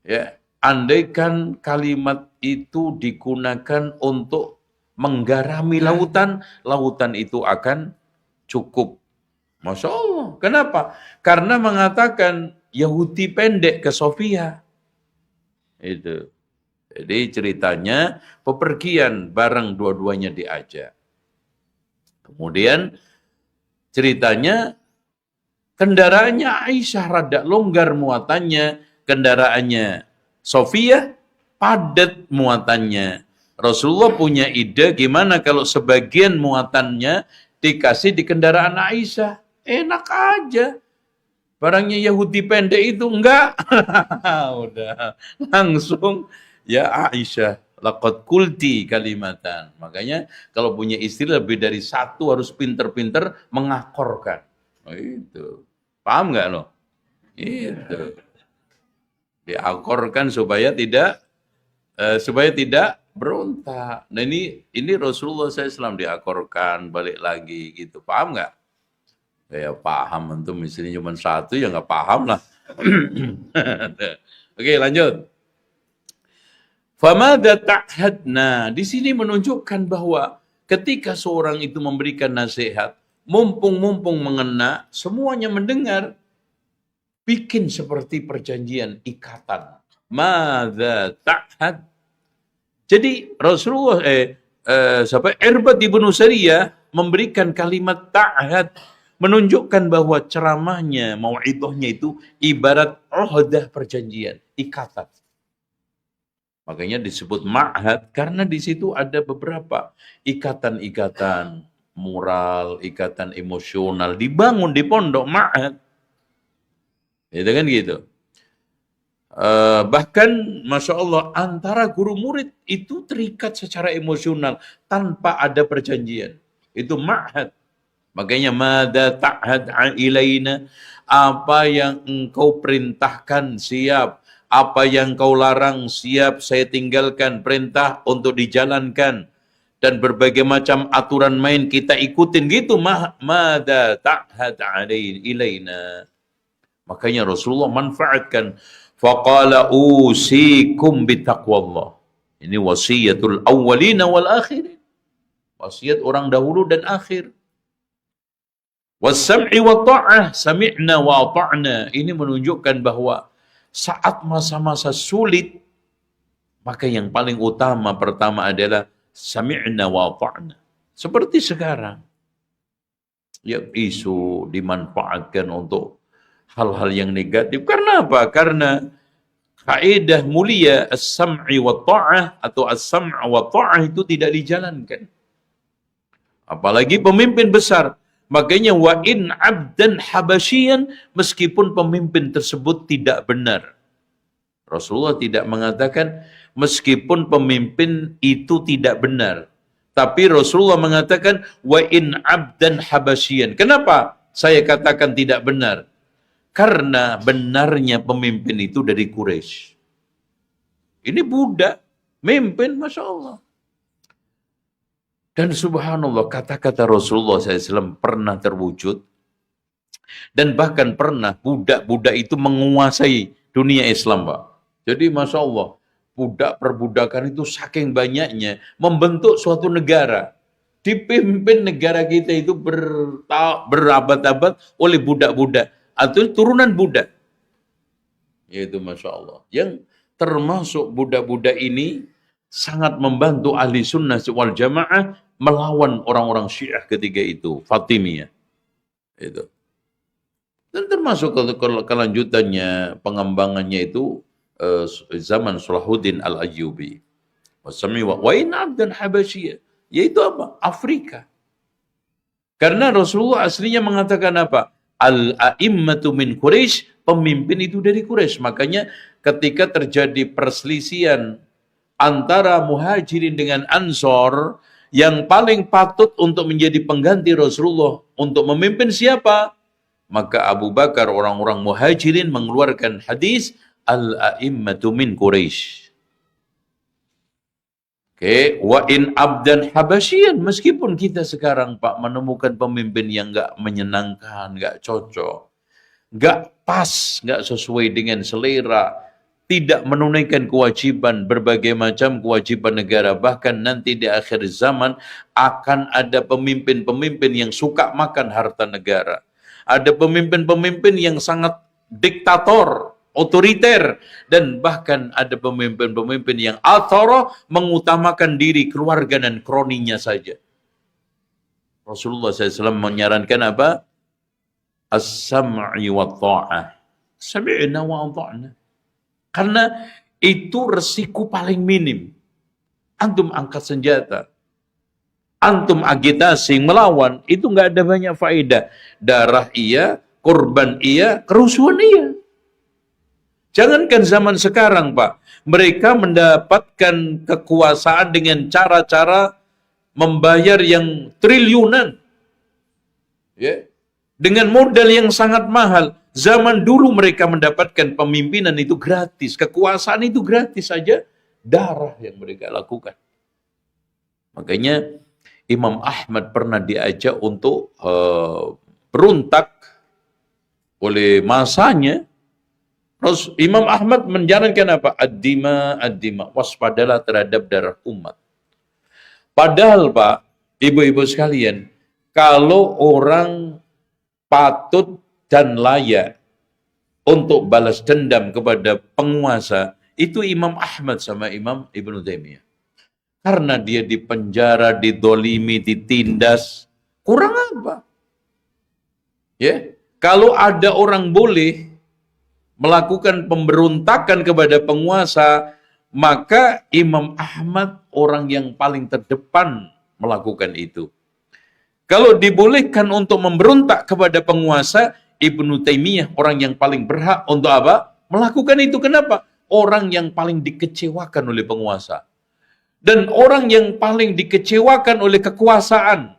Ya, andaikan kalimat itu digunakan untuk menggarami lautan, lautan itu akan cukup. Masya Allah. Kenapa? Karena mengatakan Yahudi pendek ke Sofia. Itu. Jadi ceritanya pepergian bareng dua-duanya diajak. Kemudian ceritanya kendaraannya Aisyah rada longgar muatannya, kendaraannya Sofia padat muatannya. Rasulullah punya ide gimana kalau sebagian muatannya dikasih di kendaraan Aisyah. Enak aja. Barangnya Yahudi pendek itu enggak. Udah langsung ya Aisyah, laqad qulti kalimatan. Makanya kalau punya istri lebih dari satu harus pinter-pinter mengakorkan. Oh, itu. Paham enggak lo? Itu. Diakorkan supaya tidak berontak. Nah ini Rasulullah SAW diakorkan balik lagi gitu. Paham enggak? Ya paham, antum istrinya cuma satu ya nggak paham lah. Oke lanjut. Famada ta'hadna. Di sini menunjukkan bahwa ketika seorang itu memberikan nasihat, mumpung mengena, semuanya mendengar, bikin seperti perjanjian ikatan. Madza ta'had. Jadi Rasulullah sampai Irbad ibnu Sariyah memberikan kalimat ta'had, menunjukkan bahwa ceramahnya, mau'idhahnya itu ibarat uhdah perjanjian, ikatan. Makanya disebut ma'had karena di situ ada beberapa ikatan-ikatan moral, ikatan emosional dibangun di pondok ma'had. Itu kan gitu. Bahkan Masya Allah antara guru murid itu terikat secara emosional tanpa ada perjanjian. Itu ma'had. Makanya madza ta'had ilaina, apa yang engkau perintahkan siap, apa yang kau larang siap saya tinggalkan, perintah untuk dijalankan, dan berbagai macam aturan main kita ikutin gitu. Madza ta'had ilaina. Makanya Rasulullah manfaatkan, faqala usikum bitaqwallah. Ini wasiyatul awwalina wal akhirin. Wasiat orang dahulu dan akhir. Was-sam'i wa ta'ah, sami'na wa ata'na. Ini menunjukkan bahwa saat masa-masa sulit, maka yang paling utama pertama adalah sami'na wa ata'na. Seperti sekarang. Ya, isu dimanfaatkan untuk hal-hal yang negatif. Karena apa? Karena kaidah mulia as-sam'i wa ta'ah atau as-sam' wa ta'ah itu tidak dijalankan. Apalagi pemimpin besar. Makanya wa in 'abdan habasyian, meskipun pemimpin tersebut tidak benar. Rasulullah tidak mengatakan meskipun pemimpin itu tidak benar. Tapi Rasulullah mengatakan wa in 'abdan habasyian. Kenapa saya katakan tidak benar? Karena benarnya pemimpin itu dari Quraisy. Ini budak, mimpin, Masya Allah. Dan subhanallah, kata-kata Rasulullah SAW pernah terwujud. Dan bahkan pernah budak-budak itu menguasai dunia Islam, Pak. Jadi Masya Allah, budak perbudakan itu saking banyaknya membentuk suatu negara. Dipimpin negara kita itu berabad-abad oleh budak-budak. Atau turunan budak. Yaitu Masya Allah. Yang termasuk budak-budak ini sangat membantu ahli sunnah wal jamaah melawan orang-orang Syiah ketika itu. Fatimiyah. Itu. Dan termasuk kelanjutannya, pengembangannya itu zaman Salahuddin Al-Ayyubi. Wa in 'abdan habasyiyah. Yaitu apa? Afrika. Karena Rasulullah aslinya mengatakan apa? Al-a'immatu min Quraisy, pemimpin itu dari Quraisy. Makanya ketika terjadi perselisihan antara Muhajirin dengan Ansor, yang paling patut untuk menjadi pengganti Rasulullah untuk memimpin siapa? Maka Abu Bakar, orang-orang Muhajirin mengeluarkan hadis al-a'immatu min Quraisy. Oke, wa in abdan habasyian, meskipun kita sekarang Pak menemukan pemimpin yang enggak menyenangkan, enggak cocok, enggak pas, enggak sesuai dengan selera, tidak menunaikan kewajiban, berbagai macam kewajiban negara, bahkan nanti di akhir zaman akan ada pemimpin-pemimpin yang suka makan harta negara. Ada pemimpin-pemimpin yang sangat diktator, otoriter, dan bahkan ada pemimpin-pemimpin yang athara, mengutamakan diri, keluarga, dan kroninya saja. Rasulullah SAW menyarankan apa? As-sam'i wa ta'ah. Sami'na wa ata'na. Karena itu resiko paling minim. Antum angkat senjata, antum agitasi, melawan, itu nggak ada banyak faedah. Darah iya, korban iya, kerusuhan iya. Jangankan zaman sekarang, Pak. Mereka mendapatkan kekuasaan dengan cara-cara membayar yang triliunan. Ya. Dengan modal yang sangat mahal. Zaman dulu mereka mendapatkan pemimpinan itu gratis. Kekuasaan itu gratis saja. Darah yang mereka lakukan. Makanya Imam Ahmad pernah diajak untuk berontak oleh masanya. Imam Ahmad menjalankan apa? Ad-dima, ad-dima. Waspadalah terhadap darah umat. Padahal Pak, ibu-ibu sekalian, kalau orang patut dan layak untuk balas dendam kepada penguasa, itu Imam Ahmad sama Imam Ibnu Taimiyah. Karena dia dipenjara, didolimi, ditindas. Kurang apa? Ya, kalau ada orang boleh melakukan pemberontakan kepada penguasa, maka Imam Ahmad orang yang paling terdepan melakukan itu. Kalau dibolehkan untuk memberontak kepada penguasa, Ibnu Taimiyah orang yang paling berhak untuk apa? Melakukan itu. Kenapa? Orang yang paling dikecewakan oleh penguasa. Dan orang yang paling dikecewakan oleh kekuasaan.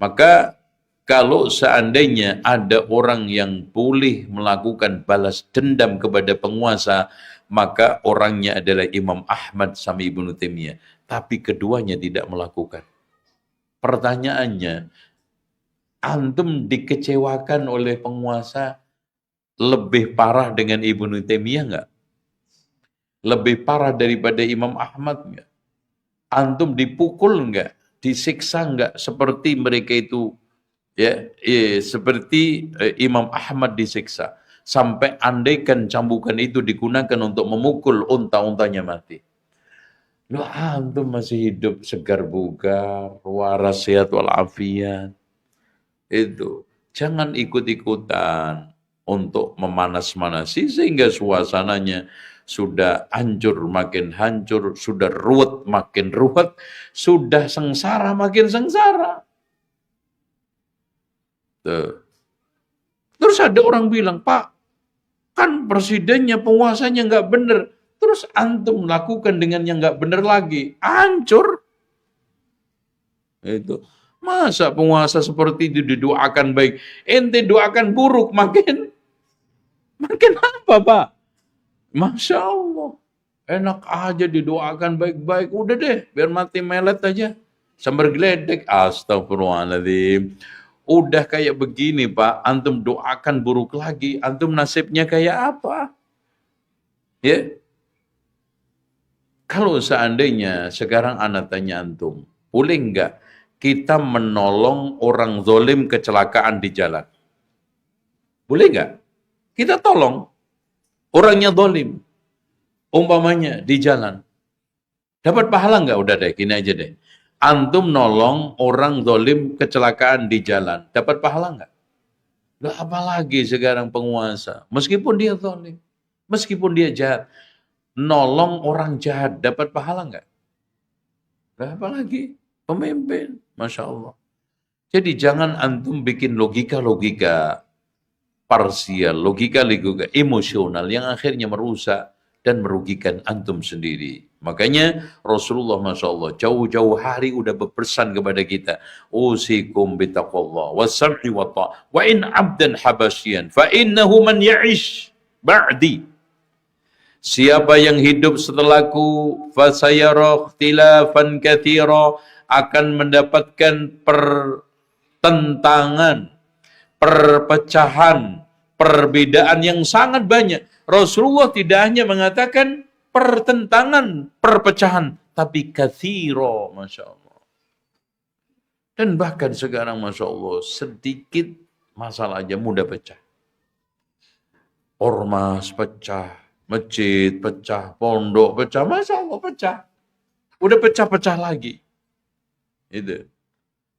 Maka kalau seandainya ada orang yang boleh melakukan balas dendam kepada penguasa, maka orangnya adalah Imam Ahmad sama Ibnu Taimiyah. Tapi keduanya tidak melakukan. Pertanyaannya, antum dikecewakan oleh penguasa lebih parah dengan Ibnu Taimiyah enggak? Lebih parah daripada Imam Ahmad enggak? Antum dipukul enggak? Disiksa enggak seperti mereka itu seperti Imam Ahmad disiksa sampai andaikan cambukan itu digunakan untuk memukul unta-untanya mati. Loh, antum masih hidup segar bugar, waras sehat walafiat. Itu jangan ikut-ikutan untuk memanas-manasi sehingga suasananya sudah hancur makin hancur, sudah ruwet makin ruwet, sudah sengsara makin sengsara. Tuh. Terus ada orang bilang, Pak, kan presidennya, penguasanya nggak bener. Terus antum lakukan dengan yang nggak bener lagi, hancur. Itu. Masa penguasa seperti itu didoakan baik, ente doakan buruk, makin apa, Pak? Masya Allah. Enak aja didoakan baik-baik. Udah deh, biar mati melet aja. Sambar geledek. Astagfirullahaladzim. Udah kayak begini, Pak. Antum doakan buruk lagi. Antum nasibnya kayak apa? Ya. Kalau seandainya sekarang anak tanya antum, boleh enggak kita menolong orang zalim kecelakaan di jalan? Boleh enggak? Kita tolong. Orangnya zalim, umpamanya di jalan. Dapat pahala enggak? Udah deh, gini aja deh. Antum nolong orang zalim kecelakaan di jalan. Dapat pahala enggak? Lah apalagi sekarang penguasa. Meskipun dia zalim, meskipun dia jahat. Nolong orang jahat, dapat pahala enggak? Lah apalagi pemimpin. Masya Allah. Jadi jangan antum bikin logika-logika parsial, logika-logika emosional yang akhirnya merusak dan merugikan antum sendiri. Makanya Rasulullah Masya Allah jauh-jauh hari udah berpesan kepada kita, usikum bitaqwallah wassam'i wa ta'a wa in abdan habasyian fa innahu man ya'ish ba'di. Siapa yang hidup setelahku fasayara ikhtilafan katsira, akan mendapatkan pertentangan, perpecahan, perbedaan yang sangat banyak. Rasulullah tidak hanya mengatakan pertentangan, perpecahan, tapi katsira, Masya Allah. Dan bahkan sekarang, Masya Allah, sedikit masalah aja mudah pecah. Ormas pecah, masjid pecah, pondok pecah, Masya Allah pecah. Udah pecah-pecah lagi. Itu.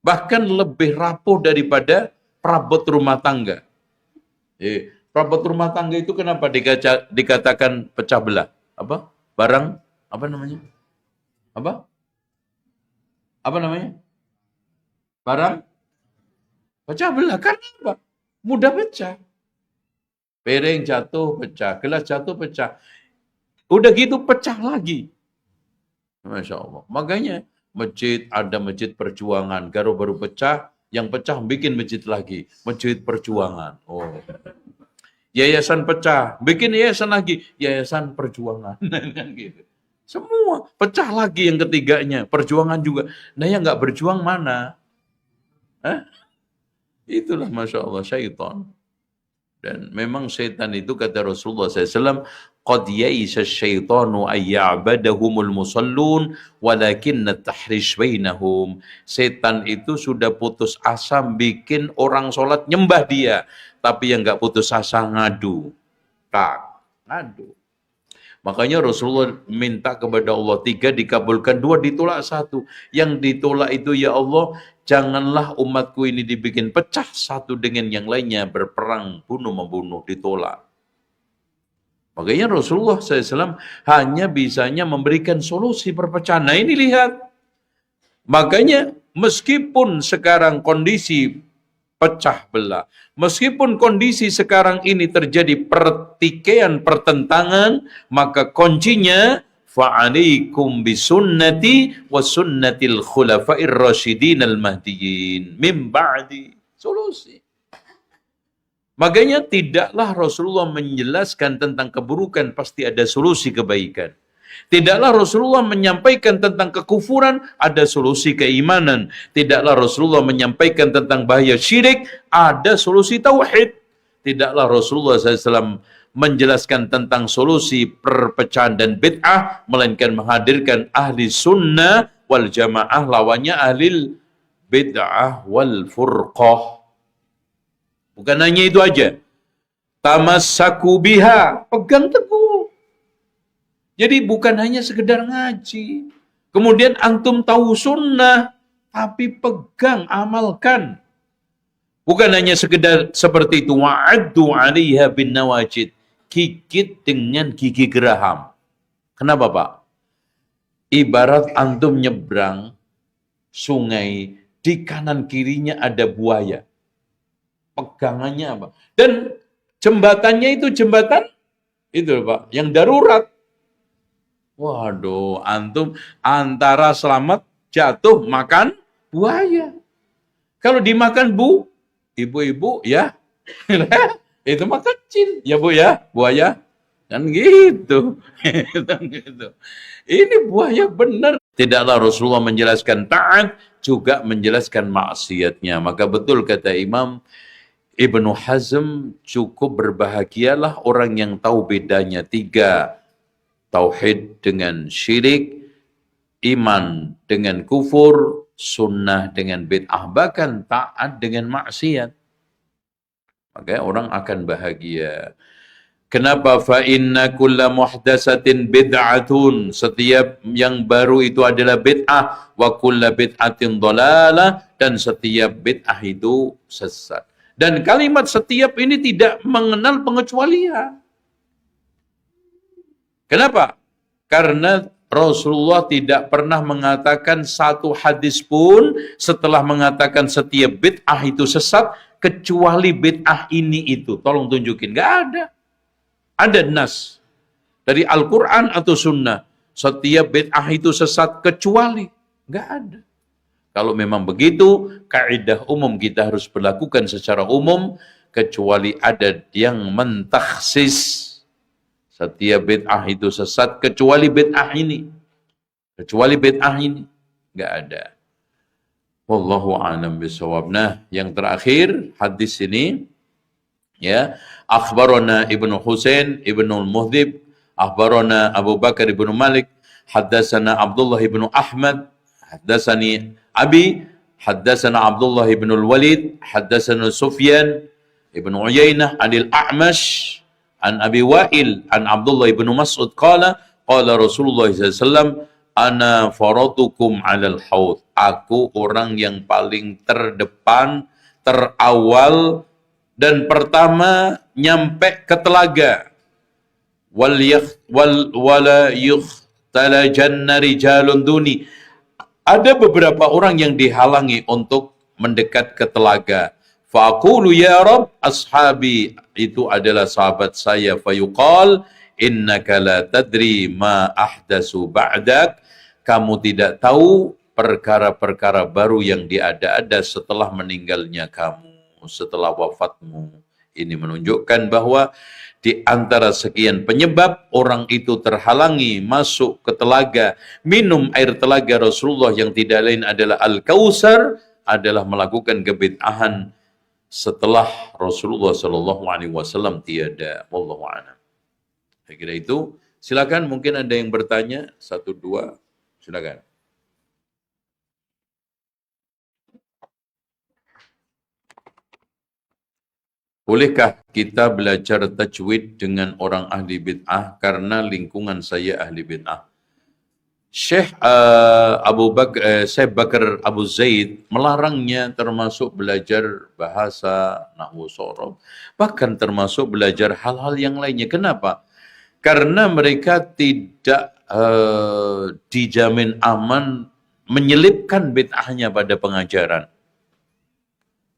Bahkan lebih rapuh daripada perabot rumah tangga. Perabot rumah tangga itu kenapa dikatakan pecah belah? Apa? Barang, apa namanya? Apa? Apa namanya? Barang pecah belah. Karena apa? Mudah pecah. Piring jatuh, pecah. Gelas jatuh, pecah. Udah gitu pecah lagi. Masya Allah. Makanya masjid, ada masjid perjuangan. Baru pecah, yang pecah bikin masjid lagi. Masjid perjuangan. Oh. Yayasan pecah, bikin yayasan lagi. Yayasan perjuangan. Gitu. Semua pecah lagi yang ketiganya. Perjuangan juga. Nah yang nggak berjuang mana? Hah? Itulah Masya Allah syaitan. Dan memang syaitan itu kata Rasulullah SAW, qad ya'isa syaitanu ayya'badahumul musallun walakinna tahrish bainahum. Setan itu sudah putus asa bikin orang sholat nyembah dia, tapi yang enggak putus asa ngadu. Ngadu. Makanya Rasulullah minta kepada Allah 3 dikabulkan, 2 ditolak 1. Yang ditolak itu, ya Allah, janganlah umatku ini dibikin pecah satu dengan yang lainnya, berperang, bunuh-membunuh, ditolak. Makanya Rasulullah SAW hanya bisanya memberikan solusi perpecahan. Nah ini lihat. Makanya meskipun sekarang kondisi pecah belah, meskipun kondisi sekarang ini terjadi pertikaian, pertentangan, maka kuncinya fa'alaikum bisunnati wa sunnatil khulafa'ir rasyidin al-mahdiyyin min ba'di. Solusi. Makanya tidaklah Rasulullah menjelaskan tentang keburukan, pasti ada solusi kebaikan. Tidaklah Rasulullah menyampaikan tentang kekufuran, ada solusi keimanan. Tidaklah Rasulullah menyampaikan tentang bahaya syirik, ada solusi tauhid. Tidaklah Rasulullah SAW menjelaskan tentang solusi perpecahan dan bid'ah, melainkan menghadirkan ahli sunnah wal jamaah, lawannya ahli bid'ah wal furqah. Bukan hanya itu aja. Tamassaku biha, pegang teguh. Jadi bukan hanya sekedar ngaji. Kemudian antum tahu sunnah, tapi pegang, amalkan. Bukan hanya sekedar seperti itu. Wa'addu 'alaiha bin nawajid. Gigit dengan gigi geraham. Kenapa, Pak? Ibarat antum nyebrang sungai, di kanan kirinya ada buaya. Pegangannya apa? Dan jembatannya itu jembatan itu Pak, yang darurat. Waduh, antum antara selamat jatuh makan buaya. Kalau dimakan ibu-ibu ya, itu mah kecil ya Bu ya, buaya kan gitu. Gitu. Ini buaya benar. Tidaklah Rasulullah menjelaskan taat, juga menjelaskan maksiatnya. Maka betul kata Imam Ibnu Hazm, cukup berbahagialah orang yang tahu bedanya 3. Tauhid dengan syirik, iman dengan kufur, sunnah dengan bid'ah, bahkan taat dengan maksiat. Maka orang akan bahagia. Kenapa? Fa inna kulla muhdatsatin bid'atun. Setiap yang baru itu adalah bid'ah, wa kulla bid'atin dhalalah, dan setiap bid'ah itu sesat. Dan kalimat setiap ini tidak mengenal pengecualian. Kenapa? Karena Rasulullah tidak pernah mengatakan satu hadis pun setelah mengatakan setiap bid'ah itu sesat, kecuali bid'ah ini itu. Tolong tunjukin. Nggak ada. Ada nas dari Al-Quran atau Sunnah. Setiap bid'ah itu sesat kecuali. Nggak ada. Kalau memang begitu, kaidah umum kita harus berlakukan secara umum, kecuali ada yang mentakhsis. Setiap bid'ah itu sesat, kecuali bid'ah ini. Kecuali bid'ah ini. Nggak ada. Wallahu a'lam bishawab. Nah, yang terakhir, hadis ini, ya, akhbarana Ibnu Husain Ibnu Muhdib, akhbarana Abu Bakar Ibnu Malik, haddatsana Abdullah Ibnu Ahmad, haddatsani Abi, haddatsana Abdullah Ibnu Walid, haddatsana Sufyan Ibnu Uyainah anil A'mash an Abi Wa'il an Abdullah Ibnu Mas'ud qala qala Rasulullah sallallahu alaihi wasallam, ana faratukum 'alal haud. Aku orang yang paling terdepan, terawal dan pertama nyampe ke telaga. Wala yukhtalajanna rijalun duni. Ada beberapa orang yang dihalangi untuk mendekat ke telaga. Faqulu ya Rabb, ashabi, itu adalah sahabat saya. Fayuqal innaka la tadri ma ahdasu ba'dak. Kamu tidak tahu perkara-perkara baru yang diada-ada setelah meninggalnya kamu, setelah wafatmu. Ini menunjukkan bahwa di antara sekian penyebab orang itu terhalangi masuk ke telaga, minum air telaga Rasulullah yang tidak lain adalah Al-Kautsar, adalah melakukan kebid'ahan setelah Rasulullah SAW tiada. Wallahu a'lam. Saya kira itu. Silakan, mungkin ada yang bertanya, 1, 2, silakan. Bolehkah kita belajar tajwid dengan orang ahli bid'ah karena lingkungan saya ahli bid'ah? Syekh Syekh Bakar Abu Zaid melarangnya, termasuk belajar bahasa, nahwu, sorof, bahkan termasuk belajar hal-hal yang lainnya. Kenapa? Karena mereka tidak dijamin aman menyelipkan bid'ahnya pada pengajaran.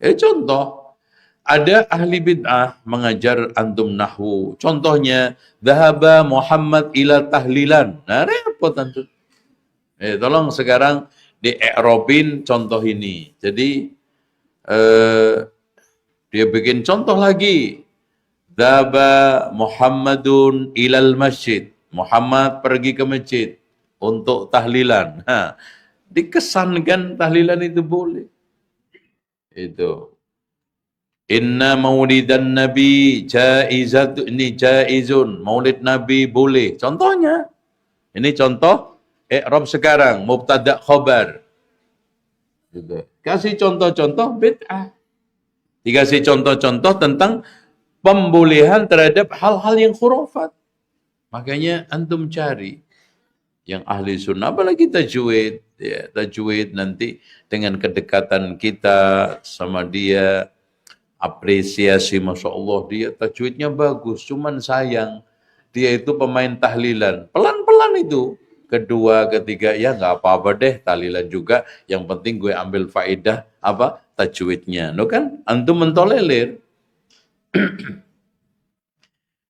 Contoh, Ada ahli bid'ah mengajar antum nahwu. Contohnya, dhahaba Muhammad ila tahlilan. Nah, repot antum. Tolong sekarang di-i'robin contoh ini. Jadi, dia bikin contoh lagi. Dhaba Muhammadun ilal masjid. Muhammad pergi ke masjid untuk tahlilan. Nah, dikesankan tahlilan itu boleh. Itu. Inna maulidan nabi ini jaizun. Maulid nabi boleh. Contohnya. Ini contoh i'rab sekarang. Mubtada' khobar. Gitu. Kasih contoh-contoh bid'ah. Dikasih contoh-contoh tentang pembolehan terhadap hal-hal yang khurafat. Makanya antum cari yang ahli sunnah, apalagi tajwid. Ya, tajwid nanti dengan kedekatan kita sama dia, apresiasi, Masya Allah, dia tajwidnya bagus. Cuman sayang, dia itu pemain tahlilan. Pelan-pelan itu. Kedua, ketiga, ya nggak apa-apa deh, tahlilan juga. Yang penting gue ambil faedah, apa? Tajwidnya. No kan? Antum mentolerir.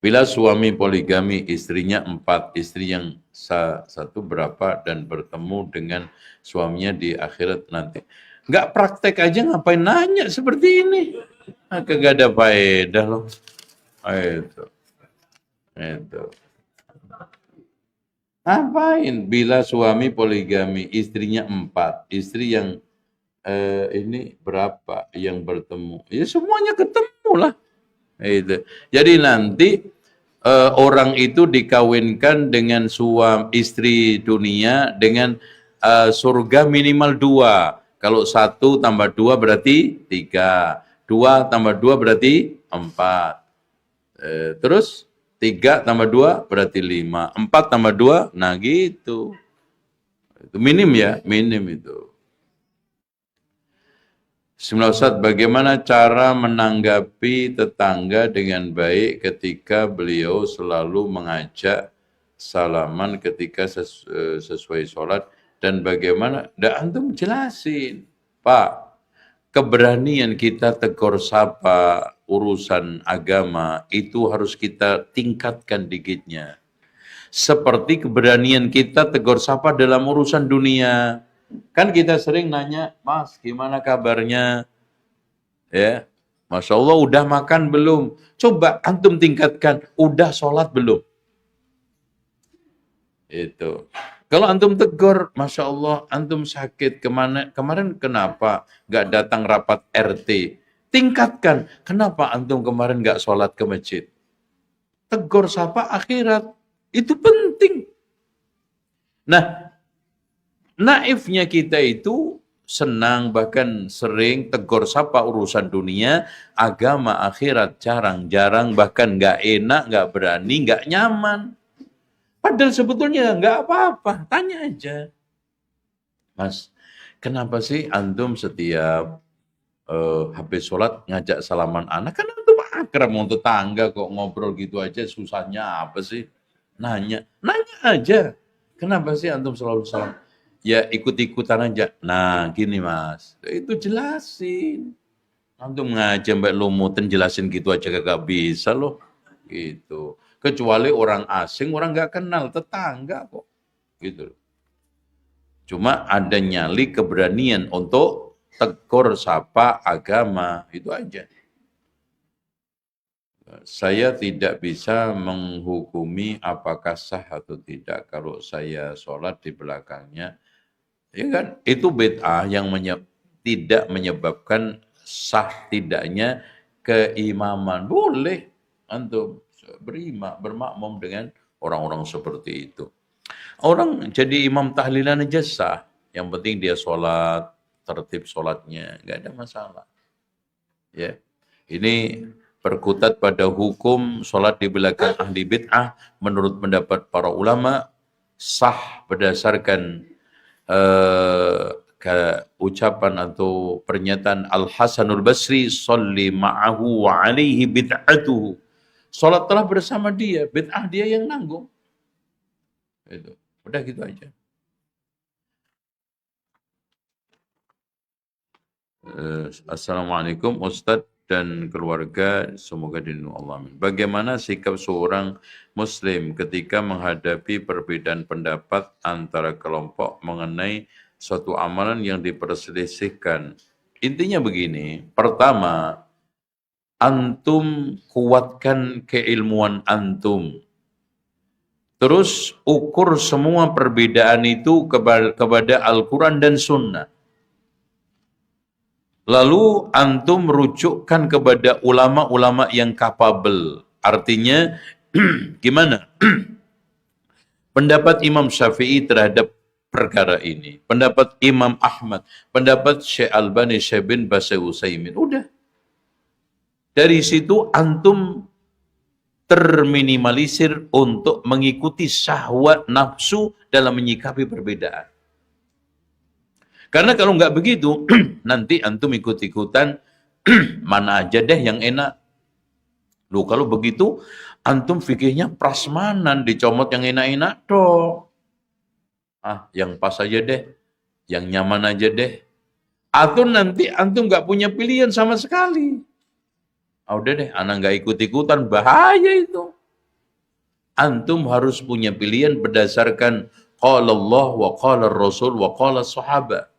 Bila suami poligami, istrinya 4, istri yang satu berapa dan bertemu dengan suaminya di akhirat nanti. Nggak praktek aja ngapain nanya seperti ini. Kagak ada faedah loh. Itu. Itu. Ngapain? Bila suami poligami, istrinya 4, istri yang ini berapa yang bertemu? Ya semuanya ketemu lah. Itu. Jadi nanti orang itu dikawinkan dengan istri dunia dengan surga minimal 2. Kalau 1 tambah 2 berarti 3. 2 tambah 2 berarti 4. Terus 3 tambah 2 berarti 5. 4 tambah 2, nah gitu. Itu minim ya, minim itu. Bismillah Ustaz, bagaimana cara menanggapi tetangga dengan baik ketika beliau selalu mengajak salaman ketika sesuai sholat, dan bagaimana? Antum jelasin, Pak, keberanian kita tegur sapa urusan agama itu harus kita tingkatkan dikitnya. Seperti keberanian kita tegur sapa dalam urusan dunia. Kan kita sering nanya, Mas, gimana kabarnya? Ya, Masya Allah, udah makan belum? Coba antum tingkatkan, udah sholat belum? Itu. Kalau antum tegur, Masya Allah, antum sakit, kemarin kenapa nggak datang rapat RT? Tingkatkan, kenapa antum kemarin nggak sholat ke masjid? Tegur sapa akhirat, itu penting. Nah, naifnya kita itu senang, bahkan sering tegur sapa urusan dunia, agama akhirat jarang-jarang, bahkan nggak enak, nggak berani, nggak nyaman. Padahal sebetulnya nggak apa-apa, tanya aja. Mas, kenapa sih antum setiap habis sholat ngajak salaman anak? Kan antum akrab mau tetangga kok, ngobrol gitu aja, susahnya apa sih? Nanya aja. Kenapa sih antum selalu salam? Ya ikut-ikutan aja. Nah gini Mas, itu jelasin. Antum ngajak mbak lumutin jelasin gitu aja kagak bisa loh. Gitu. Kecuali orang asing, orang nggak kenal, tetangga kok. Gitu. Cuma ada nyali keberanian untuk tegur sapa agama, itu aja. Saya tidak bisa menghukumi apakah sah atau tidak kalau saya sholat di belakangnya. Ya kan? Itu bid'ah yang tidak menyebabkan sah tidaknya keimaman. Boleh antum bermakmum dengan orang-orang seperti itu. Orang jadi imam tahlilan aja sah. Yang penting dia sholat, tertib sholatnya, nggak ada masalah. Ya, ini berkutat pada hukum sholat di belakang ahli bid'ah menurut pendapat para ulama sah berdasarkan ucapan atau pernyataan Al-Hasanul Basri, "Sholli ma'ahu wa alaihi bid'atuhu." Sholat telah bersama dia, bid'ah dia yang nanggung. Itu. Udah gitu aja. Assalamualaikum Ustadz, dan keluarga semoga dilindungi Allah. Amin. Bagaimana sikap seorang muslim ketika menghadapi perbedaan pendapat antara kelompok mengenai suatu amalan yang diperselisihkan? Intinya begini, pertama, antum kuatkan keilmuan antum. Terus ukur semua perbedaan itu kepada Al-Quran dan Sunnah. Lalu antum rujukkan kepada ulama-ulama yang kapabel. Artinya, gimana? Pendapat Imam Syafi'i terhadap perkara ini. Pendapat Imam Ahmad. Pendapat Syekh Albani, Syekh bin Baz Utsaimin. Udah. Dari situ antum terminimalisir untuk mengikuti syahwat nafsu dalam menyikapi perbedaan. Karena kalau nggak begitu, nanti antum ikut-ikutan mana aja deh yang enak. Loh kalau begitu, antum fikihnya prasmanan, dicomot yang enak-enak toh. Yang pas aja deh, yang nyaman aja deh. Atau nanti antum nggak punya pilihan sama sekali. Udah deh, anak nggak ikut-ikutan, bahaya itu. Antum harus punya pilihan berdasarkan qala Allah wa qala Rasul wa qala sahabat.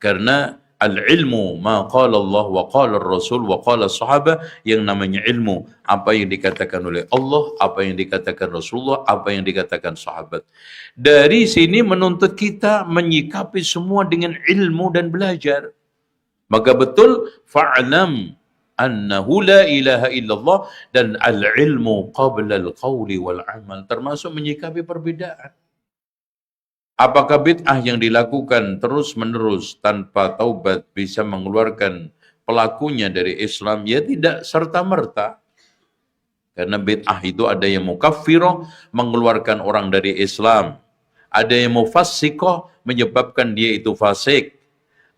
Karena al-ilmu ma qala Allah wa qala Rasul wa qala sahabat, yang namanya ilmu apa yang dikatakan oleh Allah, apa yang dikatakan Rasulullah, apa yang dikatakan sahabat. Dari sini menuntut kita menyikapi semua dengan ilmu dan belajar. Maka betul fa'lam annahu la ilaha illallah, dan al-ilmu qabla al-qawli wal-amal, termasuk menyikapi perbedaan. Apakah bid'ah yang dilakukan terus-menerus tanpa taubat bisa mengeluarkan pelakunya dari Islam? Ya tidak serta-merta. Karena bid'ah itu ada yang mukaffirah, mengeluarkan orang dari Islam. Ada yang mufassiqah, menyebabkan dia itu fasik.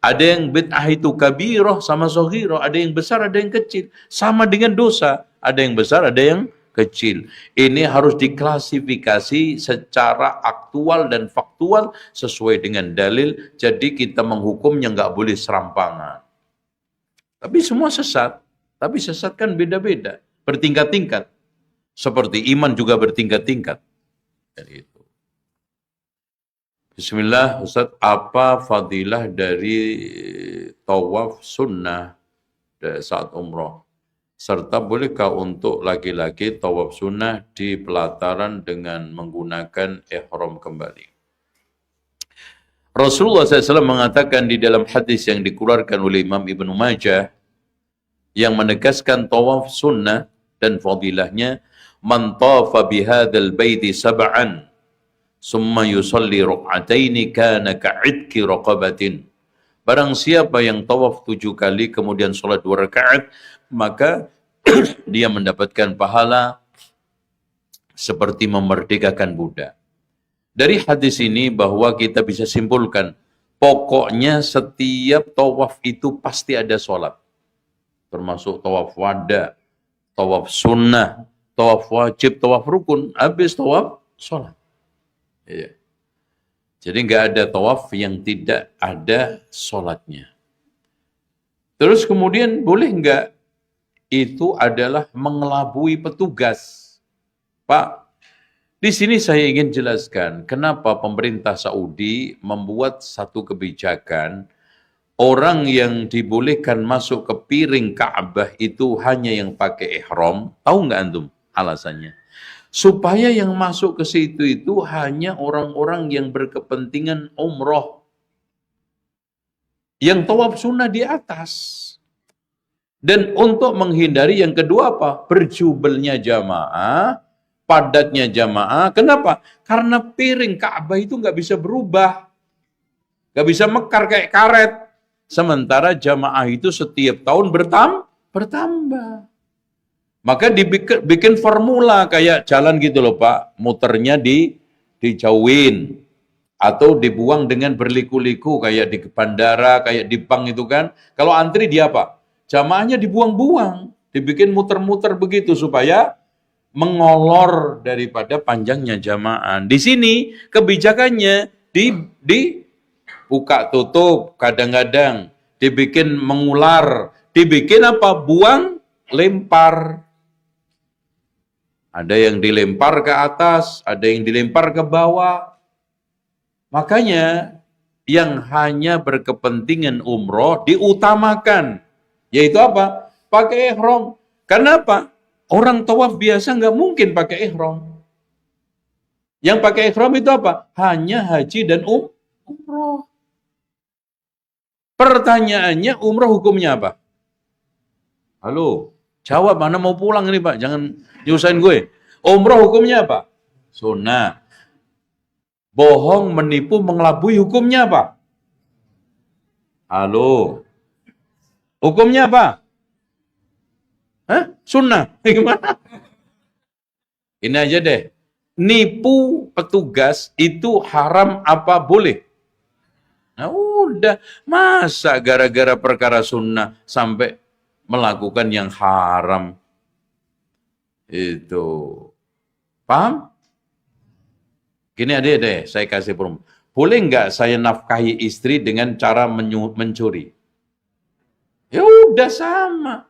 Ada yang bid'ah itu kabirah sama saghirah, ada yang besar, ada yang kecil. Sama dengan dosa, ada yang besar, ada yang kecil. Ini harus diklasifikasi secara aktual dan faktual sesuai dengan dalil. Jadi kita menghukumnya nggak boleh serampangan. Tapi semua sesat. Tapi sesat kan beda-beda, bertingkat-tingkat. Seperti iman juga bertingkat-tingkat. Dan itu. Bismillah, Ustaz, apa fadilah dari tawaf sunnah saat umroh? Serta bolehkah untuk laki-laki tawaf sunnah di pelataran dengan menggunakan ihram kembali? Rasulullah SAW mengatakan di dalam hadis yang dikeluarkan oleh Imam Ibnu Majah yang menegaskan tawaf sunnah dan fadilahnya, man tafa bihadzal baiti sab'an summa yusalli raq'ataini kana ka'idki raqabatin. Barang siapa yang tawaf 7 kali kemudian sholat 2 rakaat, maka dia mendapatkan pahala seperti memerdekakan budak. Dari hadis ini bahwa kita bisa simpulkan, pokoknya setiap tawaf itu pasti ada sholat. Termasuk tawaf wada, tawaf sunnah, tawaf wajib, tawaf rukun, habis tawaf sholat. Ya. Jadi nggak ada tawaf yang tidak ada sholatnya. Terus kemudian boleh nggak itu adalah mengelabui petugas? Pak, di sini saya ingin jelaskan kenapa pemerintah Saudi membuat satu kebijakan orang yang dibolehkan masuk ke piring Ka'bah itu hanya yang pakai ihram. Tahu nggak antum alasannya? Supaya yang masuk ke situ itu hanya orang-orang yang berkepentingan umroh. Yang tawaf sunnah di atas. Dan untuk menghindari yang kedua apa? Berjubelnya jamaah, padatnya jamaah. Kenapa? Karena piring Ka'bah itu nggak bisa berubah. Nggak bisa mekar kayak karet. Sementara jamaah itu setiap tahun bertambah. Maka dibikin formula kayak jalan gitu loh Pak. Muternya dijauhin. Atau dibuang dengan berliku-liku kayak di bandara, kayak di bank itu kan. Kalau antri dia apa? Jamaahnya dibuang-buang. Dibikin muter-muter begitu supaya mengolor daripada panjangnya jamaah. Di sini kebijakannya dibuka tutup kadang-kadang. Dibikin mengular. Dibikin apa? Buang, lempar. Ada yang dilempar ke atas, ada yang dilempar ke bawah. Makanya yang hanya berkepentingan umroh diutamakan. Yaitu apa? Pakai ihram. Karena apa? Orang tawaf biasa nggak mungkin pakai ihram. Yang pakai ihram itu apa? Hanya haji dan umroh. Pertanyaannya, umroh hukumnya apa? Halo, jawab, mana mau pulang ini Pak, jangan nyusahin gue. Umroh hukumnya apa? Sunnah. Bohong, menipu, mengelabui hukumnya apa? Halo. Hukumnya apa? Hah? Sunnah. Gimana? Ini aja deh. Nipu petugas itu haram apa boleh? Nah udah, masa gara-gara perkara sunnah sampai melakukan yang haram? Itu. Paham? Gini aja deh, saya kasih perum. Boleh nggak saya nafkahi istri dengan cara mencuri? Ya udah sama.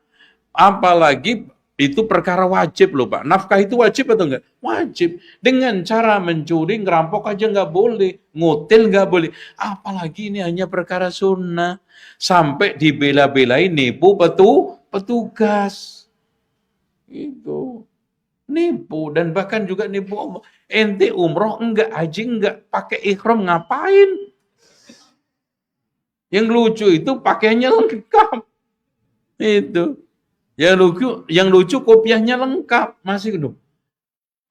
Apalagi itu perkara wajib loh Pak. Nafkah itu wajib atau enggak? Wajib. Dengan cara mencuri, ngerampok aja nggak boleh. Ngutil nggak boleh. Apalagi ini hanya perkara sunnah. Sampai dibela-belain nipu petugas. Itu. Nipu. Dan bahkan juga nipu Allah. Ente umroh enggak, haji enggak, pakai ihram ngapain? Yang lucu itu pakainya lengkap. Itu. Yang lucu kopiahnya lengkap. Masih gitu.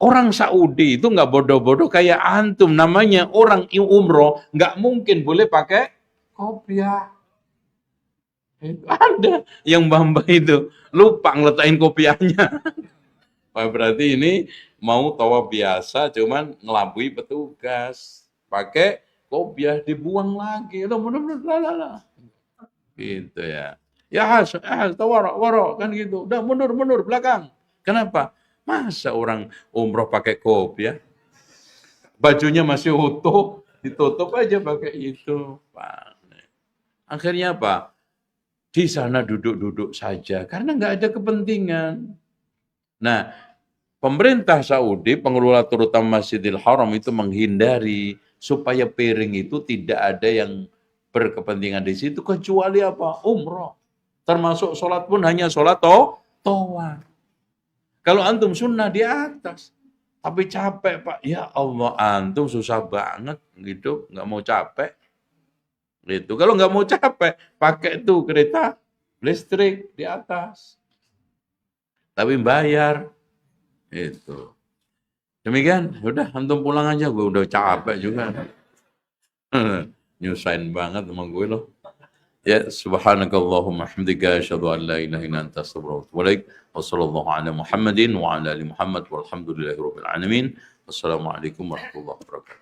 Orang Saudi itu nggak bodoh-bodoh kayak antum. Namanya orang umroh nggak mungkin boleh pakai kopiah. Ada yang mbak itu lupa ngeletain kopiahnya. Berarti ini mau tawaf biasa cuman ngelabui petugas. Pakai kopiah dibuang lagi. Gitu ya. Ya warok kan gitu. Udah mundur belakang. Kenapa? Masa orang umroh pakai kopiah? Bajunya masih utuh, ditutup aja pakai itu. Akhirnya apa? Di sana duduk-duduk saja karena nggak ada kepentingan. Nah, pemerintah Saudi, pengelola terutama Masjidil Haram itu menghindari supaya piring itu tidak ada yang berkepentingan di situ kecuali apa? Umroh. Termasuk sholat pun hanya sholat tawaf. Kalau antum sunnah di atas. Tapi capek Pak. Ya Allah, antum susah banget gitu. Nggak mau capek. Gitu. Kalau nggak mau capek, pakai tuh kereta listrik di atas. Tapi bayar. Itu. Demikian. Udah, antum pulang aja. Gue udah capek juga. Nyusahin banget sama gue loh. Ya, subhanakallahumma hamdika asyhadu an la ilaha illa anta astaghfiruka wa atubu ilaik. Wassallallahu ala Muhammadin wa ala ali Muhammad walhamdulillahirabbil alamin. Wassalamualaikum warahmatullahi wabarakatuh.